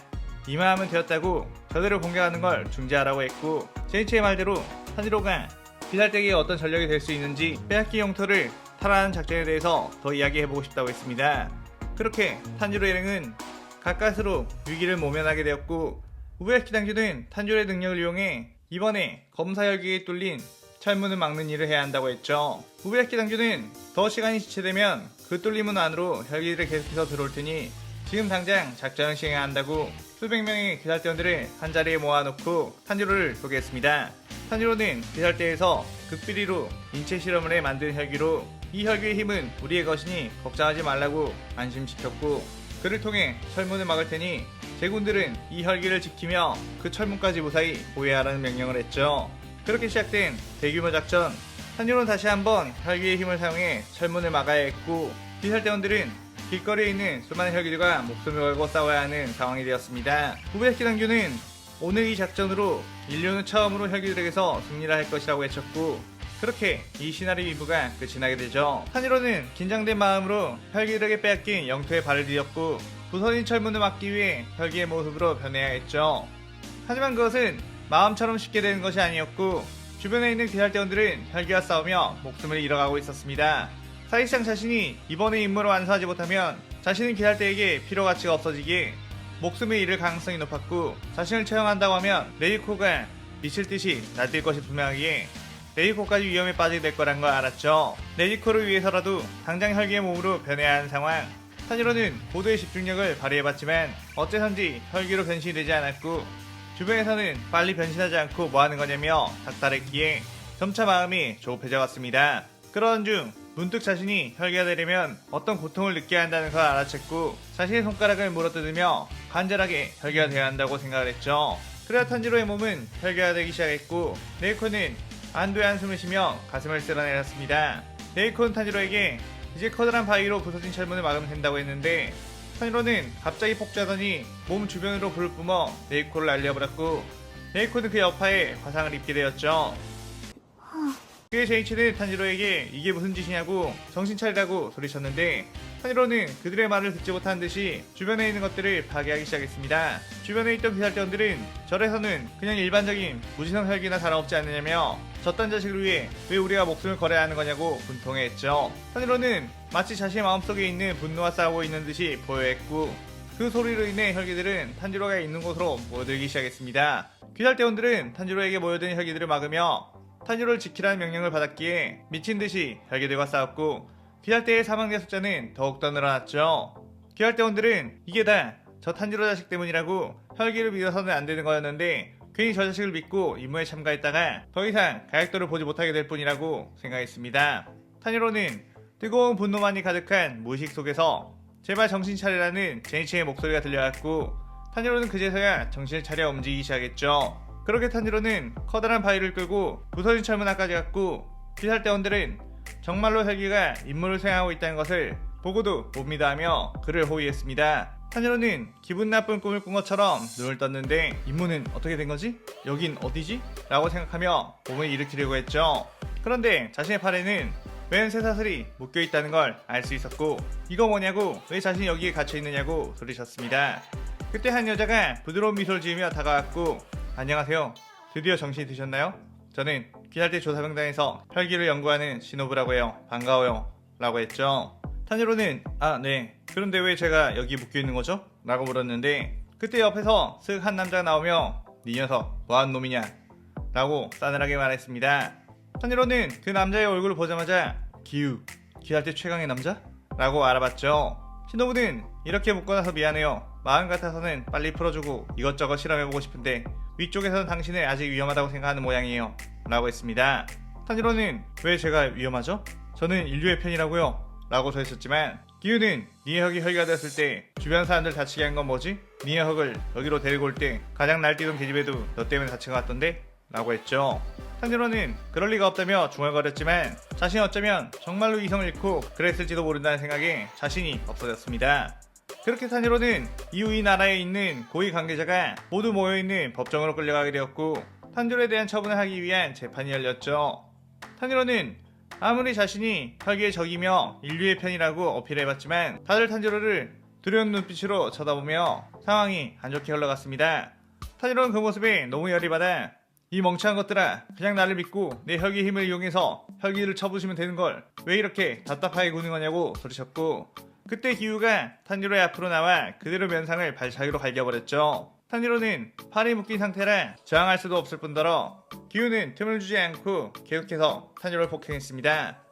이만하면 되었다고 저들을 공격하는 걸 중지하라고 했고 제이치의 말대로 탄지로가 귀할대에게 어떤 전력이 될 수 있는지 빼앗긴 영토를 탈환하는 작전에 대해서 더 이야기해보고 싶다고 했습니다. 그렇게 탄지로 일행은 가까스로 위기를 모면하게 되었고 우베야키 당주는 탄지로의 능력을 이용해 이번에 검사 혈기에 뚫린 철문을 막는 일을 해야 한다고 했죠. 우베야키 당주는 더 시간이 지체되면 그 뚫린 문 안으로 혈기들이 계속해서 들어올 테니 지금 당장 작전을 시행해야 한다고 수백 명의 기살대원들을 한자리에 모아놓고 탄지로를 소개했습니다. 탄이로는 비살대에서 극비리로 인체 실험을 해 만든 혈기로 이 혈기의 힘은 우리의 것이니 걱정하지 말라고 안심시켰고, 그를 통해 철문을 막을 테니 제군들은 이 혈기를 지키며 그 철문까지 무사히 보호하라는 명령을 했죠. 그렇게 시작된 대규모 작전. 탄이로는 다시 한번 혈기의 힘을 사용해 철문을 막아야 했고, 비살대원들은 길거리에 있는 수많은 혈기들과 목숨을 걸고 싸워야 하는 상황이 되었습니다. 후베키 당규는 오늘 이 작전으로 인류는 처음으로 혈기들에게서 승리를 할 것이라고 외쳤고, 그렇게 이 시나리오 2부가 끝이 나게 되죠. 탄이로는 긴장된 마음으로 혈기들에게 빼앗긴 영토에 발을 디뎠고, 부서진 철문을 막기 위해 혈기의 모습으로 변해야 했죠. 하지만 그것은 마음처럼 쉽게 되는 것이 아니었고, 주변에 있는 비살대원들은 혈기와 싸우며 목숨을 잃어가고 있었습니다. 사실상 자신이 이번의 임무를 완수하지 못하면 자신은 비살대에게 필요 가치가 없어지기에 목숨을 잃을 가능성이 높았고, 자신을 처형한다고 하면 레이코가 미칠 듯이 날뛸 것이 분명하기에 레이코까지 위험에 빠지게 될 거란 걸 알았죠. 레이코를 위해서라도 당장 혈기의 몸으로 변해야 하는 상황. 탄이로는 고도의 집중력을 발휘해봤지만 어째선지 혈기로 변신이 되지 않았고, 주변에서는 빨리 변신하지 않고 뭐하는 거냐며 닥달했기에 점차 마음이 조급해져 갔습니다. 그러던 중 문득 자신이 혈기가 되려면 어떤 고통을 느껴야 한다는 걸 알아챘고, 자신의 손가락을 물어뜯으며 간절하게 혈기가 되어야 한다고 생각을 했죠. 그래야 탄지로의 몸은 혈기가 되기 시작했고, 네이코는 안도의 한숨을 쉬며 가슴을 쓸어내렸습니다. 네이코는 탄지로에게 이제 커다란 바위로 부서진 철문을 막으면 된다고 했는데, 탄지로는 갑자기 폭주하더니 몸 주변으로 불을 뿜어 네이코를 날려버렸고, 네이코는 그 여파에 화상을 입게 되었죠. 그의 제이치는 탄지로에게 이게 무슨 짓이냐고 정신 차리라고 소리쳤는데, 탄지로는 그들의 말을 듣지 못한 듯이 주변에 있는 것들을 파괴하기 시작했습니다. 주변에 있던 비살대원들은 절에서는 그냥 일반적인 무지성 혈기나 다름없지 않느냐며 저딴 자식을 위해 왜 우리가 목숨을 걸어야 하는 거냐고 분통해했죠. 탄지로는 마치 자신의 마음속에 있는 분노와 싸우고 있는 듯이 보여했고, 그 소리로 인해 혈기들은 탄지로가 있는 곳으로 모여들기 시작했습니다. 비살대원들은 탄지로에게 모여든 혈기들을 막으며 탄지로를 지키라는 명령을 받았기에 미친듯이 혈기들과 싸웠고, 비살대의 사망자 숫자는 더욱더 늘어났죠. 비살대원들은 이게 다 저 탄지로 자식 때문이라고 혈기를 믿어서는 안 되는 거였는데, 괜히 저 자식을 믿고 임무에 참가했다가 더 이상 가역도를 보지 못하게 될 뿐이라고 생각했습니다. 탄지로는 뜨거운 분노만이 가득한 무의식 속에서 제발 정신 차리라는 제니치의 목소리가 들려왔고, 탄지로는 그제서야 정신을 차려 움직이기 시작했죠. 그렇게 탄지로는 커다란 바위를 끌고 부서진 철문 앞까지 갔고, 비살대원들은 정말로 혈기가 임무를 수행하고 있다는 것을 보고도 못 믿어하며 그를 호위했습니다. 탄지로는 기분 나쁜 꿈을 꾼 것처럼 눈을 떴는데, 임무는 어떻게 된 거지? 여긴 어디지? 라고 생각하며 몸을 일으키려고 했죠. 그런데 자신의 팔에는 웬 쇠사슬이 묶여있다는 걸 알 수 있었고, 이거 뭐냐고, 왜 자신이 여기에 갇혀있느냐고 소리쳤습니다. 그때 한 여자가 부드러운 미소를 지으며 다가왔고, 안녕하세요. 드디어 정신이 드셨나요? 저는 비살대 조사병단에서 혈기를 연구하는 시노부라고 해요. 반가워요. 라고 했죠. 탄지로는 네. 그런데 왜 제가 여기 묶여있는 거죠? 라고 물었는데, 그때 옆에서 슥 한 남자가 나오며 네 녀석 뭐하는 놈이냐? 라고 싸늘하게 말했습니다. 탄지로는 그 남자의 얼굴을 보자마자 비살대 최강의 남자? 라고 알아봤죠. 시노부는 이렇게 묶어놔서 미안해요. 마음 같아서는 빨리 풀어주고 이것저것 실험해보고 싶은데 위쪽에서는 당신을 아직 위험하다고 생각하는 모양이에요. 라고 했습니다. 탄지로는 왜 제가 위험하죠? 저는 인류의 편이라고요. 라고 저했었지만, 기우는 니에헉이 혈기가 되었을 때 주변 사람들 다치게 한 건 뭐지? 니에헉을 여기로 데리고 올 때 가장 날뛰던 계집애도 너 때문에 다친 것 같던데? 라고 했죠. 탄지로는 그럴 리가 없다며 중얼거렸지만, 자신이 어쩌면 정말로 이성을 잃고 그랬을지도 모른다는 생각에 자신이 없어졌습니다. 그렇게 탄지로는 이후 이 나라에 있는 고위 관계자가 모두 모여있는 법정으로 끌려가게 되었고, 탄지로에 대한 처분을 하기 위한 재판이 열렸죠. 탄지로는 아무리 자신이 혈기의 적이며 인류의 편이라고 어필해봤지만 다들 탄지로를 두려운 눈빛으로 쳐다보며 상황이 안 좋게 흘러갔습니다. 탄지로는 그 모습에 너무 열이 받아 이 멍청한 것들아, 그냥 나를 믿고 내 혈기의 힘을 이용해서 혈기를 쳐부시면 되는 걸 왜 이렇게 답답하게 구는 거냐고 소리쳤고, 그때 기우가 탄지로의 앞으로 나와 그대로 면상을 발차기로 갈겨버렸죠. 탄지로는 팔이 묶인 상태라 저항할 수도 없을 뿐더러 기우는 틈을 주지 않고 계속해서 탄지로를 폭행했습니다.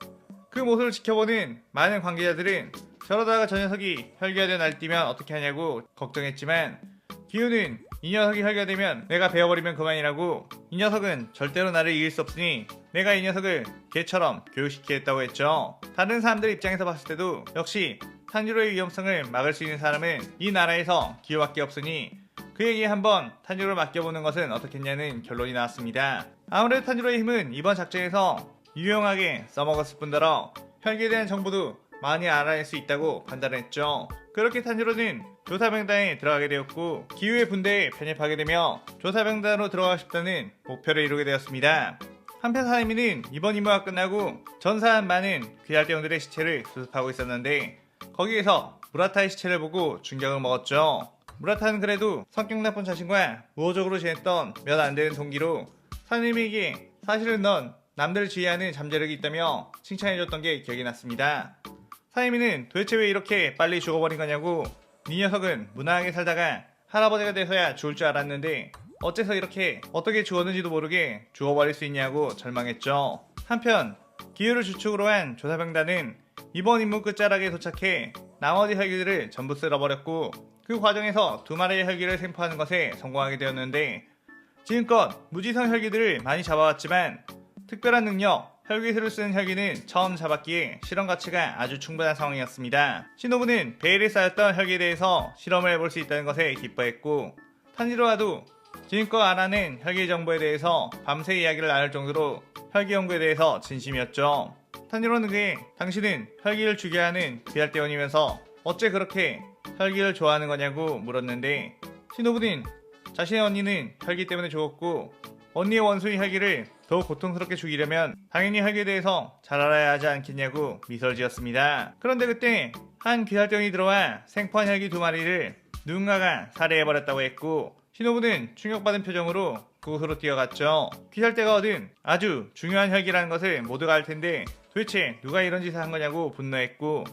그 모습을 지켜보는 많은 관계자들은 저러다가 저 녀석이 혈기가 되어 날뛰면 어떻게 하냐고 걱정했지만, 기우는 이 녀석이 혈기가 되면 내가 베어버리면 그만이라고. 이 녀석은 절대로 나를 이길 수 없으니 내가 이 녀석을 개처럼 교육시키겠다고 했죠. 다른 사람들 입장에서 봤을 때도 역시 탄지로의 위험성을 막을 수 있는 사람은 이 나라에서 기호밖에 없으니 그에게 한번 탄지로를 맡겨보는 것은 어떻겠냐는 결론이 나왔습니다. 아무래도 탄지로의 힘은 이번 작전에서 유용하게 써먹었을 뿐더러 혈기에 대한 정보도 많이 알아낼 수 있다고 판단했죠. 그렇게 탄지로는 조사병단에 들어가게 되었고 기후의 분대에 편입하게 되며 조사병단으로 들어가고 싶다는 목표를 이루게 되었습니다. 한편 사이미는 이번 임무가 끝나고 전사한 많은 귀할대원들의 시체를 수습하고 있었는데 거기에서 무라타의 시체를 보고 충격을 먹었죠. 무라타는 그래도 성격 나쁜 자신과 우호적으로 지냈던 몇 안되는 동기로 사이미에게 사실은 넌 남들을 지휘하는 잠재력이 있다며 칭찬해줬던 게 기억이 났습니다. 사이미는 도대체 왜 이렇게 빨리 죽어버린 거냐고 네 녀석은 무난하게 살다가 할아버지가 돼서야 죽을 줄 알았는데 어째서 이렇게 어떻게 죽었는지도 모르게 죽어버릴 수 있냐고 절망했죠. 한편 기후를 주축으로 한 조사병단은 이번 임무 끝자락에 도착해 나머지 혈기들을 전부 쓸어버렸고 그 과정에서 2마리의 혈기를 생포하는 것에 성공하게 되었는데 지금껏 무지성 혈기들을 많이 잡아왔지만 특별한 능력 혈기술을 쓰는 혈기는 처음 잡았기에 실험 가치가 아주 충분한 상황이었습니다. 시노부는 베일에 쌓였던 혈기에 대해서 실험을 해볼 수 있다는 것에 기뻐했고 탄지로와도 지금껏 알아낸 혈기 정보에 대해서 밤새 이야기를 나눌 정도로 혈기 연구에 대해서 진심이었죠. 탄지로는 그의 당신은 혈기를 죽여야 하는 귀할대원이면서 어째 그렇게 혈기를 좋아하는 거냐고 물었는데 시노부는 자신의 언니는 혈기 때문에 죽었고 언니의 원수인 혈기를 더욱 고통스럽게 죽이려면 당연히 혈기에 대해서 잘 알아야 하지 않겠냐고 미소를 지었습니다. 그런데 그때 한 귀할대원이 들어와 생포한 혈기 2마리를 누군가가 살해해버렸다고 했고 시노부는 충격받은 표정으로 그곳으로 뛰어갔죠. 귀할대가 얻은 아주 중요한 혈기라는 것을 모두가 알 텐데 도대체 누가 이런 짓을 한 거냐고 분노했고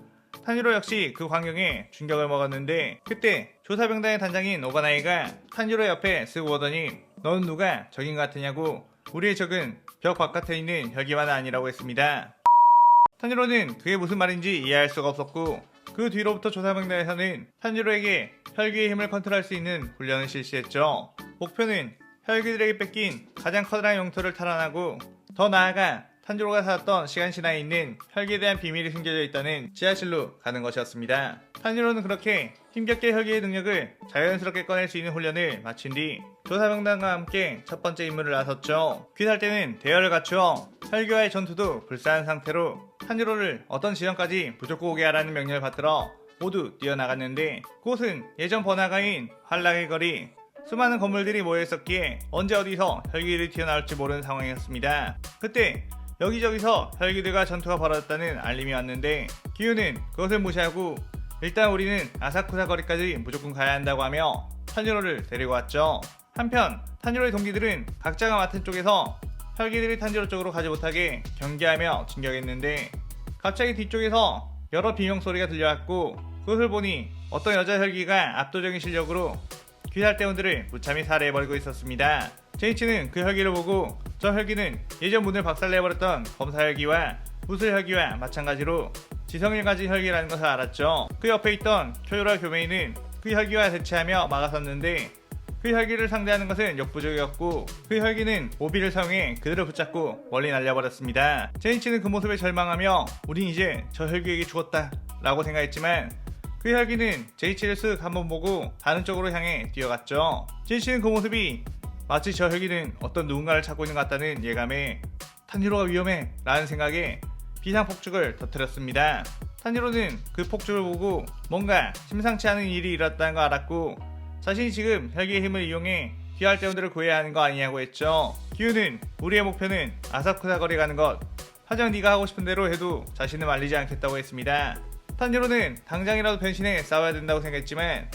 탄지로 역시 그 광경에 충격을 먹었는데 그때 조사병단의 단장인 오바나이가 탄지로 옆에 쓱 오더니 너는 누가 적인 것 같으냐고 우리의 적은 벽 바깥에 있는 혈기만은 아니라고 했습니다. 탄지로는 그게 무슨 말인지 이해할 수가 없었고 그 뒤로부터 조사병단에서는 탄지로에게 혈기의 힘을 컨트롤할 수 있는 훈련을 실시했죠. 목표는 혈기들에게 뺏긴 가장 커다란 영토를 탈환하고 더 나아가 탄지로가 살았던 시간신화에 있는 혈기에 대한 비밀이 숨겨져 있다는 지하실로 가는 것이었습니다. 탄지로는 그렇게 힘겹게 혈기의 능력을 자연스럽게 꺼낼 수 있는 훈련을 마친 뒤 조사병단과 함께 첫 번째 임무를 나섰죠. 귀살 때는 대열을 갖추어 혈기와의 전투도 불사한 상태로 탄지로를 어떤 지점까지 무조건 오게 하라는 명령을 받들어 모두 뛰어나갔는데 그곳은 예전 번화가인 환락의 거리 수많은 건물들이 모여있었기에 언제 어디서 혈기들이 튀어나올지 모르는 상황이었습니다. 그때 여기저기서 혈기들과 전투가 벌어졌다는 알림이 왔는데 기우는 그것을 무시하고 일단 우리는 아사쿠사 거리까지 무조건 가야 한다고 하며 탄지로를 데리고 왔죠. 한편 탄지로의 동기들은 각자가 맡은 쪽에서 혈기들이 탄지로 쪽으로 가지 못하게 경계하며 진격했는데 갑자기 뒤쪽에서 여러 비명소리가 들려왔고 그것을 보니 어떤 여자 혈기가 압도적인 실력으로 귀살대원들을 무참히 살해해버리고 있었습니다. 제이치는 그 혈기를 보고 저 혈기는 예전 문을 박살내버렸던 검사 혈기와 무술 혈기와 마찬가지로 지성을 가진 혈기라는 것을 알았죠. 그 옆에 있던 쿄요라 교메이는 그 혈기와 대치하며 막아섰는데 그 혈기를 상대하는 것은 역부족이었고 그 혈기는 오비를 사용해 그들을 붙잡고 멀리 날려버렸습니다. 제이치는 그 모습에 절망하며 우린 이제 저 혈기에게 죽었다 라고 생각했지만 그 혈기는 제이치를 쓱 한번 보고 다른 쪽으로 향해 뛰어갔죠. 제이치는 그 모습이 마치 저 혈기는 어떤 누군가를 찾고 있는 것 같다는 예감에 탄지로가 위험해 라는 생각에 비상폭죽을 터뜨렸습니다. 탄지로는 그 폭죽을 보고 뭔가 심상치 않은 일이 일어났다는 걸 알았고 자신이 지금 혈기의 힘을 이용해 귀할대원들을 구해야 하는 거 아니냐고 했죠. 기우는 우리의 목표는 아사쿠사 거리 가는 것 하지만 네가 하고 싶은 대로 해도 자신을 말리지 않겠다고 했습니다. 탄지로는 당장이라도 변신해 싸워야 된다고 생각했지만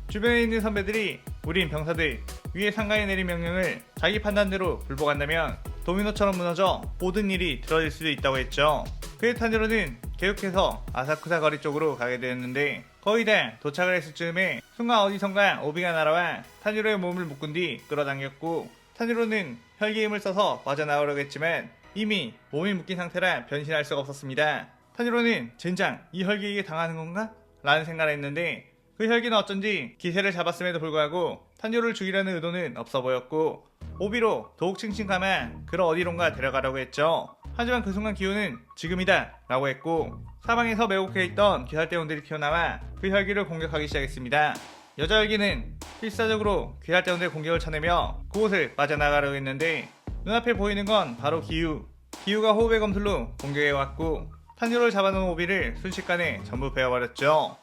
주변에 있는 선배들이 우린 병사들 위에 상관이 내린 명령을 자기 판단대로 불복한다면 도미노처럼 무너져 모든 일이 틀어질 수도 있다고 했죠. 그의 탄지로는 계속해서 아사쿠사 거리 쪽으로 가게 되었는데 거의 다 도착을 했을 즈음에 순간 어디선가 오비가 날아와 탄지로의 몸을 묶은 뒤 끌어당겼고 탄지로는 혈기의 힘을 써서 빠져나오려고 했지만 이미 몸이 묶인 상태라 변신할 수가 없었습니다. 탄지로는 젠장 이 혈기에게 당하는 건가? 라는 생각을 했는데 그 혈기는 어쩐지 기세를 잡았음에도 불구하고 탄조를 죽이려는 의도는 없어 보였고 오비로 더욱 칭칭감아 그를 어디론가 데려가려고 했죠. 하지만 그 순간 기훈은 지금이다 라고 했고 사방에서 매혹해 있던 귀살대원들이 튀어나와 그 혈기를 공격하기 시작했습니다. 여자 혈기는 필사적으로 귀살대원들의 공격을 쳐내며 그곳을 빠져나가려고 했는데 눈앞에 보이는 건 바로 기우가 호흡의 검술로 공격해왔고 탄조를 잡아놓은 오비를 순식간에 전부 베어버렸죠.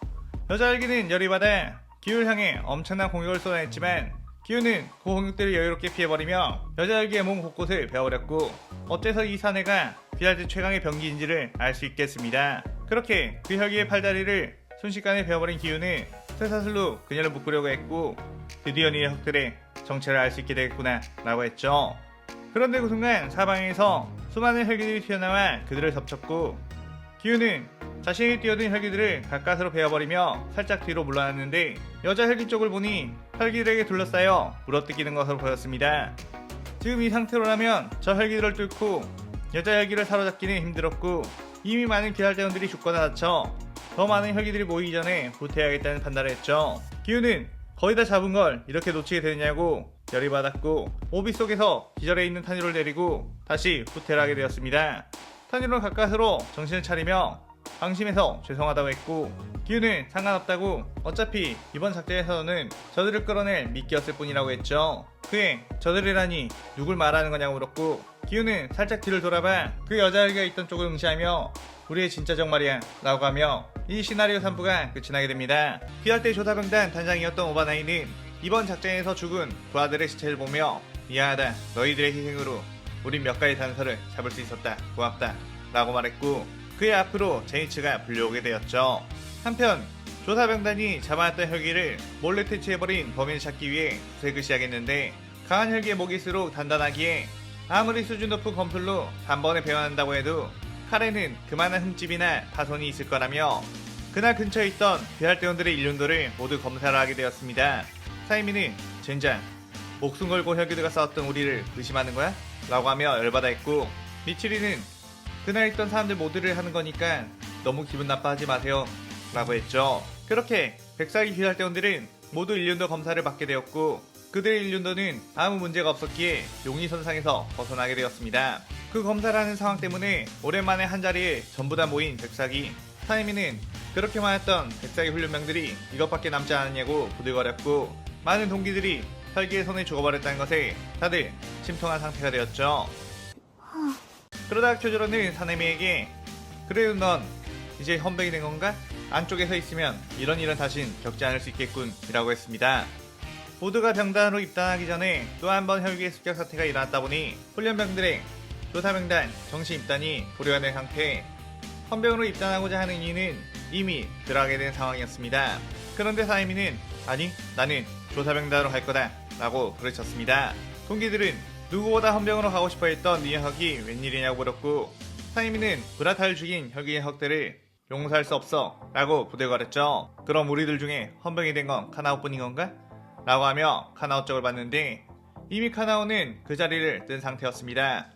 여자 혈기는 열이 받아 기우를 향해 엄청난 공격을 쏟아냈지만 기우는 그 공격들을 여유롭게 피해버리며 여자 혈기의 몸 곳곳을 베어버렸고 어째서 이 사내가 귀살대 최강의 병기인지를 알 수 있겠습니다. 그렇게 그 혈기의 팔다리를 순식간에 베어버린 기우는 쇠사슬로 그녀를 묶으려고 했고 드디어 니의 혁들의 정체를 알 수 있게 되겠구나 라고 했죠. 그런데 그 순간 사방에서 수많은 혈기들이 튀어나와 그들을 덮쳤고 기우는 자신이 뛰어든 혈기들을 가까스로 베어버리며 살짝 뒤로 물러났는데 여자 혈기 쪽을 보니 혈기들에게 둘러싸여 물어뜯기는 것으로 보였습니다. 지금 이 상태로라면 저 혈기들을 뚫고 여자 혈기를 사로잡기는 힘들었고 이미 많은 귀살대원들이 죽거나 다쳐 더 많은 혈기들이 모이기 전에 후퇴해야겠다는 판단을 했죠. 기우는 거의 다 잡은 걸 이렇게 놓치게 되느냐고 열이 받았고 오비 속에서 기절해 있는 탄유를 내리고 다시 후퇴를 하게 되었습니다. 탄유는 가까스로 정신을 차리며 방심해서 죄송하다고 했고 기우는 상관없다고 어차피 이번 작전에서는 저들을 끌어낼 미끼였을 뿐이라고 했죠. 그에 저들이라니 누굴 말하는 거냐고 물었고 기우는 살짝 뒤를 돌아봐 그 여자애가 있던 쪽을 응시하며 우리의 진짜 정말이야 라고 하며 이 시나리오 3부가 끝이 나게 됩니다. 귀할대 조사병단 단장이었던 오바나이는 이번 작전에서 죽은 부하들의 시체를 보며 미안하다 너희들의 희생으로 우린 몇 가지 단서를 잡을 수 있었다 고맙다 라고 말했고 그의 앞으로 제니츠가 불려오게 되었죠. 한편 조사병단이 잡아놨던 혈기를 몰래 퇴치해버린 범인을 찾기 위해 수색을 시작했는데 강한 혈기의 목일수록 단단하기에 아무리 수준 높은 검술로 단번에 배워낸다고 해도 칼에는 그만한 흠집이나 파손이 있을 거라며 그날 근처에 있던 귀할대원들의 일륜도를 모두 검사를 하게 되었습니다. 사이미는 젠장 목숨 걸고 혈기들과 싸웠던 우리를 의심하는 거야? 라고 하며 열받아 했고 미치리는 그날 있던 사람들 모두를 하는 거니까 너무 기분 나빠하지 마세요 라고 했죠. 그렇게 백사기 귀살대원들은 모두 일륜도 검사를 받게 되었고 그들의 일륜도는 아무 문제가 없었기에 용의선상에서 벗어나게 되었습니다. 그 검사를 하는 상황 때문에 오랜만에 한자리에 전부 다 모인 백사기 사이미는 그렇게 많았던 백사기 훈련병들이 이것밖에 남지 않았냐고 부들거렸고 많은 동기들이 혈기의 손에 죽어버렸다는 것에 다들 침통한 상태가 되었죠. 그러다 교조로는 사내미에게 그래도 넌 이제 헌병이 된 건가? 안쪽에 서 있으면 이런 일은 다신 겪지 않을 수 있겠군 이라고 했습니다. 모두가 병단으로 입단하기 전에 또 한 번 혈기의 습격 사태가 일어났다 보니 훈련병들의 조사병단 정시 입단이 불효화된 상태에 헌병으로 입단하고자 하는 이는 이미 들어가게 된 상황이었습니다. 그런데 사이미는 아니 나는 조사병단으로 갈 거다 라고 부르쳤습니다. 동기들은 누구보다 헌병으로 가고 싶어 했던 이 녀석이 웬일이냐고 물었고 사이미는 브라타를 죽인 혈기의 혁들을 용서할 수 없어 라고 부들거렸죠. 그럼 우리들 중에 헌병이 된 건 카나오 뿐인 건가? 라고 하며 카나오 쪽을 봤는데 이미 카나오는 그 자리를 뜬 상태였습니다.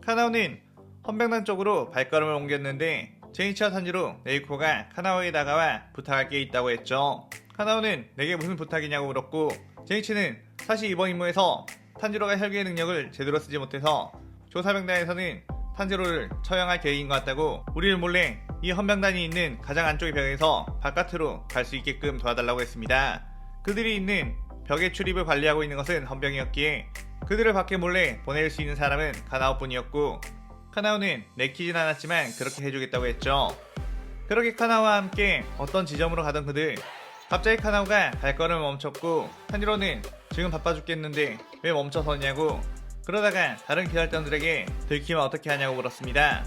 카나오는 헌병단 쪽으로 발걸음을 옮겼는데 제니치와 탄지로 네이코가 카나오에 다가와 부탁할 게 있다고 했죠. 카나오는 내게 무슨 부탁이냐고 물었고 제니치는 사실 이번 임무에서 탄지로가 혈기의 능력을 제대로 쓰지 못해서 조사병단에서는 탄지로를 처형할 계획인 것 같다고 우리를 몰래 이 헌병단이 있는 가장 안쪽의 벽에서 바깥으로 갈 수 있게끔 도와달라고 했습니다. 그들이 있는 벽의 출입을 관리하고 있는 것은 헌병이었기에 그들을 밖에 몰래 보낼 수 있는 사람은 카나오뿐이었고 카나오는 내키진 않았지만 그렇게 해주겠다고 했죠. 그렇게 카나오와 함께 어떤 지점으로 가던 그들 갑자기 카나오가 발걸음을 멈췄고 탄지로는 지금 바빠 죽겠는데 왜 멈춰서냐고 그러다가 다른 귀살대원들에게 들키면 어떻게 하냐고 물었습니다.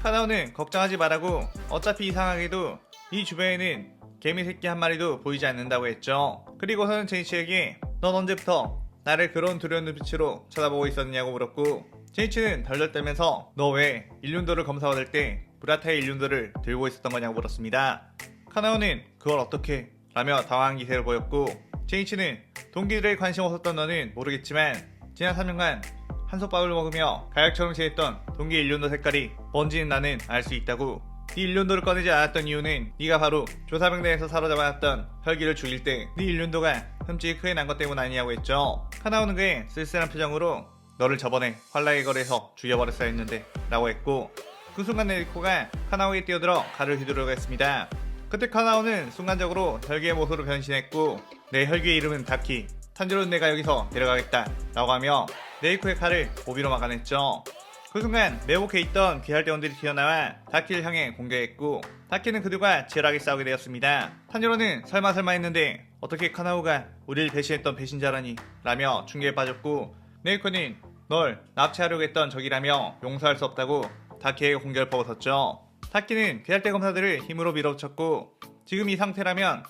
카나오는 걱정하지 말라고 어차피 이상하게도 이 주변에는 개미 새끼 한 마리도 보이지 않는다고 했죠. 그리고서는 제니치에게 넌 언제부터 나를 그런 두려운 눈빛으로 쳐다보고 있었느냐고 물었고 제니치는 덜덜 떨면서 너 왜 일륜도를 검사받을 때 브라타의 일륜도를 들고 있었던 거냐고 물었습니다. 카나오는 그걸 어떻게 라며 당황한 기세를 보였고 제니치는 동기들의 관심 없었던 너는 모르겠지만 지난 3년간 한솥밥을 먹으며 가약처럼 지냈던 동기 일륜도 색깔이 뭔지는 나는 알 수 있다고 네 일륜도를 꺼내지 않았던 이유는 네가 바로 조사병단에서 사로잡아놨던 혈기를 죽일 때 네 일륜도가 흠집이 크게 난 것 때문 아니냐고 했죠. 카나오는 그의 쓸쓸한 표정으로 너를 저번에 활락의 거리에서 죽여버렸어야 했는데 라고 했고, 그 순간 네리코가 카나오에게 뛰어들어 칼을 휘두르려고 했습니다. 그때 카나오는 순간적으로 혈기의 모습으로 변신했고, 내 혈기의 이름은 다키, 탄지로는 내가 여기서 데려가겠다 라고 하며 네리코의 칼을 오비로 막아냈죠. 그 순간 매복해 있던 귀할대원들이 튀어나와 다키를 향해 공격했고, 다키는 그들과 치열하게 싸우게 되었습니다. 탄지로는 설마 했는데 어떻게 카나오가 우리를 배신했던 배신자라니 라며 충격에 빠졌고, 네리코는 널 납치하려고 했던 적이라며 용서할 수 없다고 다키에게 공격을 퍼붓었죠. 다키는 귀할대 검사들을 힘으로 밀어붙였고, 지금 이 상태라면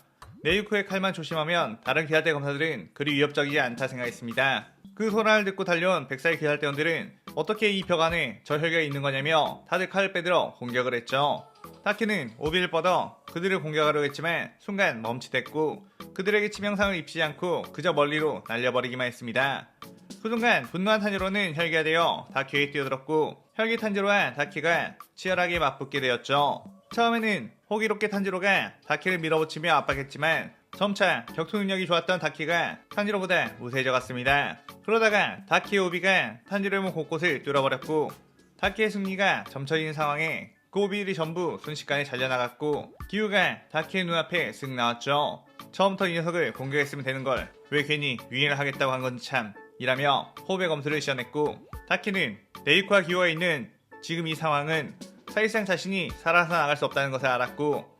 네리코의 칼만 조심하면 다른 귀할대 검사들은 그리 위협적이지 않다 생각했습니다. 그 소란을 듣고 달려온 백사의 귀할대원들은 어떻게 이 벽 안에 저 혈기가 있는 거냐며 다들 칼을 빼들어 공격을 했죠. 다키는 오비를 뻗어 그들을 공격하려고 했지만 순간 멈칫했고, 그들에게 치명상을 입히지 않고 그저 멀리로 날려버리기만 했습니다. 그 순간 분노한 탄지로는 혈기가 되어 다키에게 뛰어들었고, 혈기 탄지로와 다키가 치열하게 맞붙게 되었죠. 처음에는 호기롭게 탄지로가 다키를 밀어붙이며 압박했지만 점차 격투 능력이 좋았던 다키가 탄지로보다 우세해져 갔습니다. 그러다가 다키의 오비가 탄지로의 몸 곳곳을 뚫어버렸고, 다키의 승리가 점쳐지는 상황에 그 오비들이 전부 순식간에 잘려나갔고, 기우가 다키의 눈앞에 쓱 나왔죠. 처음부터 이 녀석을 공격했으면 되는 걸 왜 괜히 위인을 하겠다고 한 건지 참 이라며 호흡의 검수를 시전했고, 다키는 네리코와 기우가 있는 지금 이 상황은 사실상 자신이 살아서 나갈 수 없다는 것을 알았고,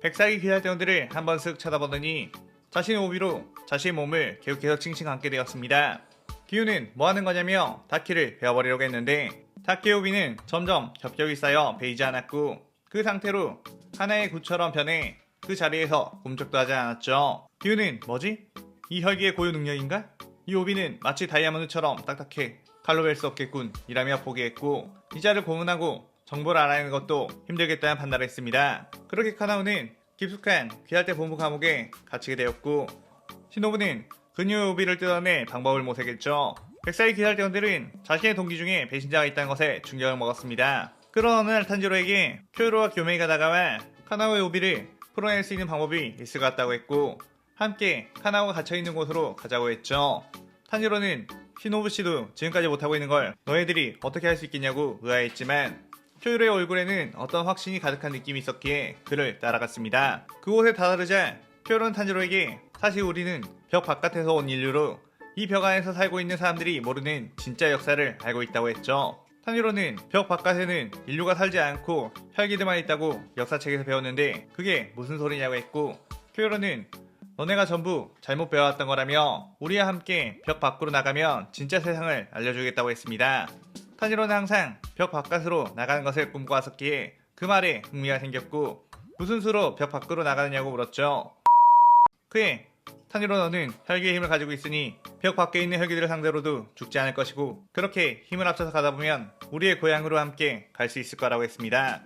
백사기 귀할대원들을 한번 쓱 쳐다보더니 자신의 오비로 자신의 몸을 계속해서 칭칭 감게 되었습니다. 기우는 뭐하는 거냐며 다키를 베어버리려고 했는데, 다키의 오비는 점점 겹겹이 쌓여 베이지 않았고, 그 상태로 하나의 굿처럼 변해 그 자리에서 꿈쩍도 하지 않았죠. 기우는 뭐지? 이 혈기의 고유 능력인가? 이 오비는 마치 다이아몬드처럼 딱딱해 칼로 벨 수 없겠군 이라며 포기했고, 이자를 고문하고 정보를 알아내는 것도 힘들겠다는 판단을 했습니다. 그렇게 카나오는 깊숙한 귀할대 본부 감옥에 갇히게 되었고, 시노부는 그녀의 오비를 뜯어낼 방법을 모색했죠. 백사의 귀할대원들은 자신의 동기 중에 배신자가 있다는 것에 충격을 먹었습니다. 그런 어느 날 탄지로에게 쿄요로와 교메이가 다가와 카나오의 오비를 풀어낼 수 있는 방법이 있을 것 같다고 했고, 함께 카나오가 갇혀있는 곳으로 가자고 했죠. 탄지로는 시노부씨도 지금까지 못하고 있는 걸 너희들이 어떻게 할 수 있겠냐고 의아했지만, 쿄요로의 얼굴에는 어떤 확신이 가득한 느낌이 있었기에 그를 따라갔습니다. 그곳에 다다르자 쿄요로는 탄지로에게 사실 우리는 벽 바깥에서 온 인류로 이 벽 안에서 살고 있는 사람들이 모르는 진짜 역사를 알고 있다고 했죠. 탄지로는 벽 바깥에는 인류가 살지 않고 혈기들만 있다고 역사책에서 배웠는데 그게 무슨 소리냐고 했고, 쿄요로는 너네가 전부 잘못 배워왔던 거라며 우리와 함께 벽 밖으로 나가면 진짜 세상을 알려주겠다고 했습니다. 탄지로는 항상 벽 바깥으로 나가는 것을 꿈꿔왔었기에 그 말에 흥미가 생겼고, 무슨 수로 벽 밖으로 나가느냐고 물었죠. 그에 탄지로 너는 혈기의 힘을 가지고 있으니 벽 밖에 있는 혈기들을 상대로도 죽지 않을 것이고, 그렇게 힘을 합쳐서 가다 보면 우리의 고향으로 함께 갈 수 있을 거라고 했습니다.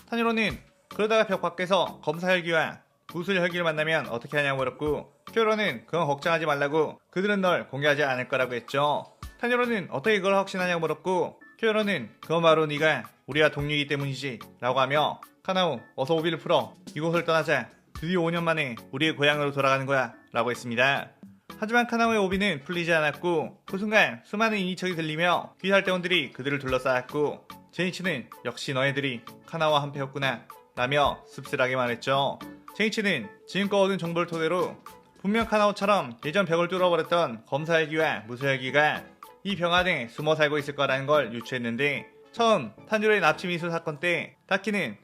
탄지로는 그러다가 벽 밖에서 검사 혈기와 구슬 혈기를 만나면 어떻게 하냐고 물었고, 쿄요로는 그건 걱정하지 말라고 그들은 널 공개하지 않을 거라고 했죠. 탄지로는 어떻게 그걸 확신하냐고 물었고, 쿄요로는 그건 바로 네가 우리와 동료이기 때문이지 라고 하며 카나오 어서 오비를 풀어 이곳을 떠나자 드디어 5년 만에 우리의 고향으로 돌아가는 거야 라고 했습니다. 하지만 카나오의 오비는 풀리지 않았고, 그 순간 수많은 인위척이 들리며 귀할대원들이 그들을 둘러싸았고, 제니치는 역시 너희들이 카나오와 한패였구나 라며 씁쓸하게 말했죠. 제니치는 지금껏 얻은 정보를 토대로 분명 카나오처럼 예전 벽을 뚫어버렸던 검사헬기와 무술헬기가 이 벽 안에 숨어 살고 있을 거라는 걸 유추했는데, 처음 탄지로의 납치 미수 사건 때 다키는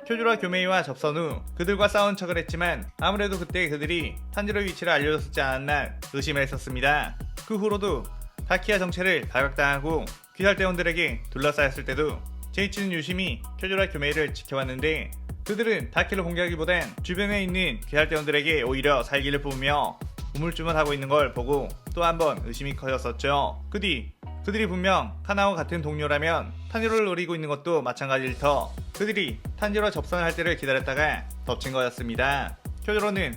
쿄요로와 교메이와 접선 후 그들과 싸운 척을 했지만 아무래도 그때 그들이 탄지로의 위치를 알려줬지 않았나 의심을 했었습니다. 그 후로도 다키와 정체를 발각당하고 귀할대원들에게 둘러싸였을 때도 제이치는 유심히 쿄요로와 교메이를 지켜봤는데, 그들은 다키를 공격하기보단 주변에 있는 귀할대원들에게 오히려 살기를 뽑으며 우물쭈물하고 있는 걸 보고 또 한 번 의심이 커졌었죠. 그 뒤 그들이 분명 카나오와 같은 동료라면 탄지로를 노리고 있는 것도 마찬가지일 터 그들이 탄지로와 접선을 할 때를 기다렸다가 덮친 거였습니다. 쿄요로는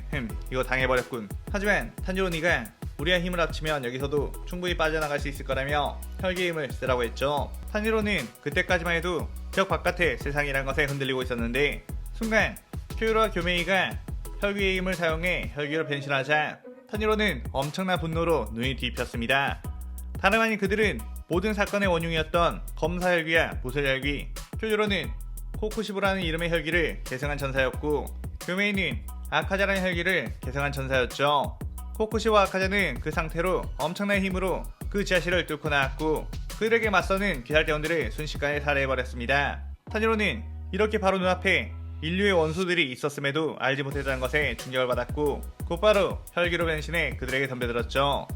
이거 당해버렸군. 하지만 탄지로 네가 우리와 힘을 합치면 여기서도 충분히 빠져나갈 수 있을 거라며 혈기의 힘을 쓰라고 했죠. 탄지로는 그때까지만 해도 벽 바깥의 세상이란 것에 흔들리고 있었는데 순간 큐유로와 교메이가 혈귀의 힘을 사용해 혈귀로 변신하자 탄지로는 엄청난 분노로 눈이 뒤집혔습니다. 다름 아닌 그들은 모든 사건의 원흉이었던 검사혈귀와 무술혈귀, 큐유로는 코쿠시부라는 이름의 혈귀를 계승한 전사였고 교메이는 아카자라는 혈귀를 계승한 전사였죠. 코쿠시와 아카자는 그 상태로 엄청난 힘으로 그 지하실을 뚫고 나왔고 그들에게 맞서는 기살대원들을 순식간에 살해해버렸습니다. 탄지로는 이렇게 바로 눈앞에 인류의 원수들이 있었음에도 알지 못했다는 것에 충격을 받았고 곧바로 혈기로 변신해 그들에게 덤벼들었죠.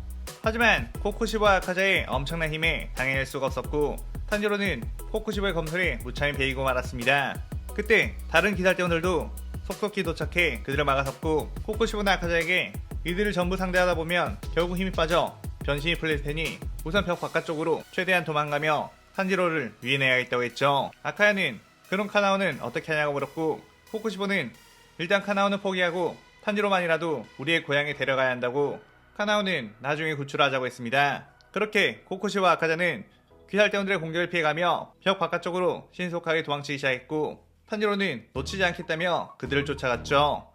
하지만 코쿠시와 아카자의 엄청난 힘에 당해낼 수가 없었고 탄지로는 코쿠시보의 검술에 무참히 베이고 말았습니다. 그때 다른 기살대원들도 속속히 도착해 그들을 막아섰고 코쿠시보나 아카자에게 이들을 전부 상대하다 보면 결국 힘이 빠져 변신이 풀릴 테니 우선 벽 바깥쪽으로 최대한 도망가며 탄지로를 유인해야겠다고 했죠. 아카야는 그럼 카나오는 어떻게 하냐고 물었고 코쿠시보는 일단 카나오는 포기하고 탄지로만이라도 우리의 고향에 데려가야 한다고 카나오는 나중에 구출하자고 했습니다. 그렇게 코쿠시와 아카자는 귀살대원들의 공격을 피해가며 벽 바깥쪽으로 신속하게 도망치기 시작했고 탄지로는 놓치지 않겠다며 그들을 쫓아갔죠.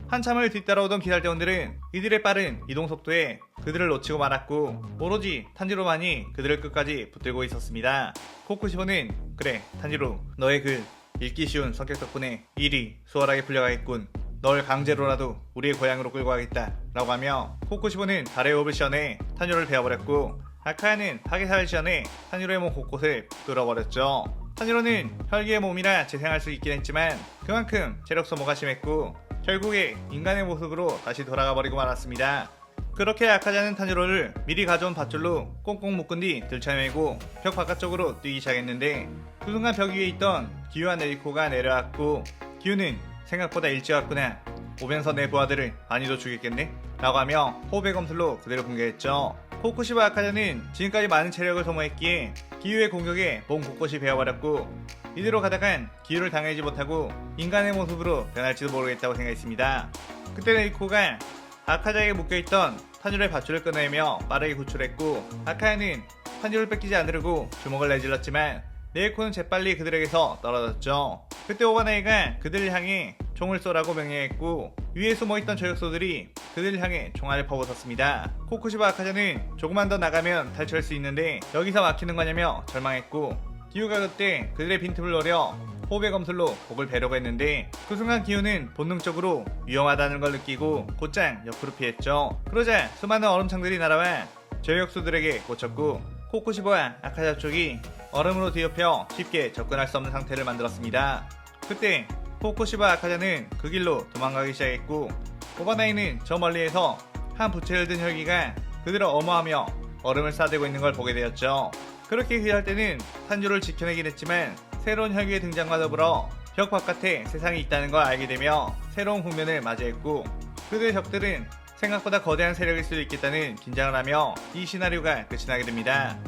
한참을 뒤따라오던 기살대원들은 이들의 빠른 이동 속도에 그들을 놓치고 말았고 오로지 탄지로만이 그들을 끝까지 붙들고 있었습니다. 코쿠시보는 그래 탄지로 너의 그 읽기 쉬운 성격 덕분에 일이 수월하게 풀려가겠군. 널 강제로라도 우리의 고향으로 끌고 가겠다 라고 하며 코쿠시보는 달의 호흡을 시원해 탄지로를 베어버렸고 아카야는 파괴사를 시원해 탄지로의 몸 곳곳을 끌어버렸죠. 탄지로는 혈기의 몸이라 재생할 수 있긴 했지만 그만큼 체력 소모가 심했고 결국에 인간의 모습으로 다시 돌아가 버리고 말았습니다. 그렇게 아카자는 탄지로를 미리 가져온 밧줄로 꽁꽁 묶은 뒤 들쳐내고 벽 바깥쪽으로 뛰기 시작했는데 그 순간 벽 위에 있던 기유와 네리코가 내려왔고 기유는 생각보다 일찍 왔구나. 오면서 내 부하들을 많이도 죽였겠네? 라고 하며 호흡의 검술로 그대로 공격했죠. 코쿠시바 아카자는 지금까지 많은 체력을 소모했기에 기유의 공격에 몸 곳곳이 베어버렸고 이대로 가다간 기유를 당하지 못하고 인간의 모습으로 변할지도 모르겠다고 생각했습니다. 그때 네리코가 아카자에게 묶여있던 탄지로의 밧줄을 꺼내며 빠르게 구출했고 아카야는 탄지로를 뺏기지 않으려고 주먹을 내질렀지만 네리코는 재빨리 그들에게서 떨어졌죠. 그때 오바나이가 그들을 향해 총을 쏘라고 명령했고 위에 숨어있던 저격수들이 그들을 향해 총알을 퍼부었습니다. 코쿠시바 아카자는 조금만 더 나가면 탈출할 수 있는데 여기서 막히는 거냐며 절망했고 기유가 그때 그들의 빈틈을 노려 호흡의 검술로 목을 베려고 했는데 그 순간 기유는 본능적으로 위험하다는 걸 느끼고 곧장 옆으로 피했죠. 그러자 수많은 얼음창들이 날아와 저격수들에게 꽂혔고 코쿠시바와 아카자 쪽이 얼음으로 뒤엎여 쉽게 접근할 수 없는 상태를 만들었습니다. 그때 코쿠시바 아카자는 그 길로 도망가기 시작했고 오바나이는 저 멀리에서 한 부채를 든 혈기가 그들을 엄호하며 얼음을 싸대고 있는 걸 보게 되었죠. 그렇게 귀할 때는 탄주를 지켜내긴 했지만 새로운 혈기의 등장과 더불어 벽 바깥에 세상이 있다는 걸 알게 되며 새로운 국면을 맞이했고 그들의 적들은 생각보다 거대한 세력일 수도 있겠다는 긴장을 하며 이 시나리오가 끝이 나게 됩니다.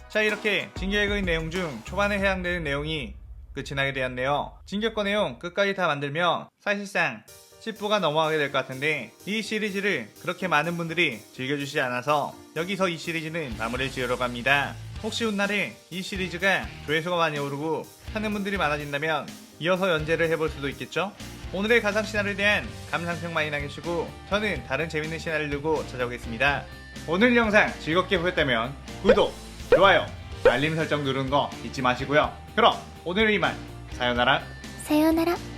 자, 이렇게 진격의 거인 내용 중 초반에 해당되는 내용이 끝이 나게 되었네요. 진격거 내용 끝까지 다 만들면 사실상 10부가 넘어가게 될 것 같은데 이 시리즈를 그렇게 많은 분들이 즐겨주시지 않아서 여기서 이 시리즈는 마무리를 지으려고 합니다. 혹시 훗날에 이 시리즈가 조회수가 많이 오르고 하는 분들이 많아진다면 이어서 연재를 해볼 수도 있겠죠? 오늘의 가상 시나리오에 대한 감상평 많이 남겨주시고 저는 다른 재밌는 시나리오를 들고 찾아오겠습니다. 오늘 영상 즐겁게 보셨다면 구독, 좋아요, 알림 설정 누르는 거 잊지 마시고요. 그럼 오늘은 이만 사요나라.さようなら。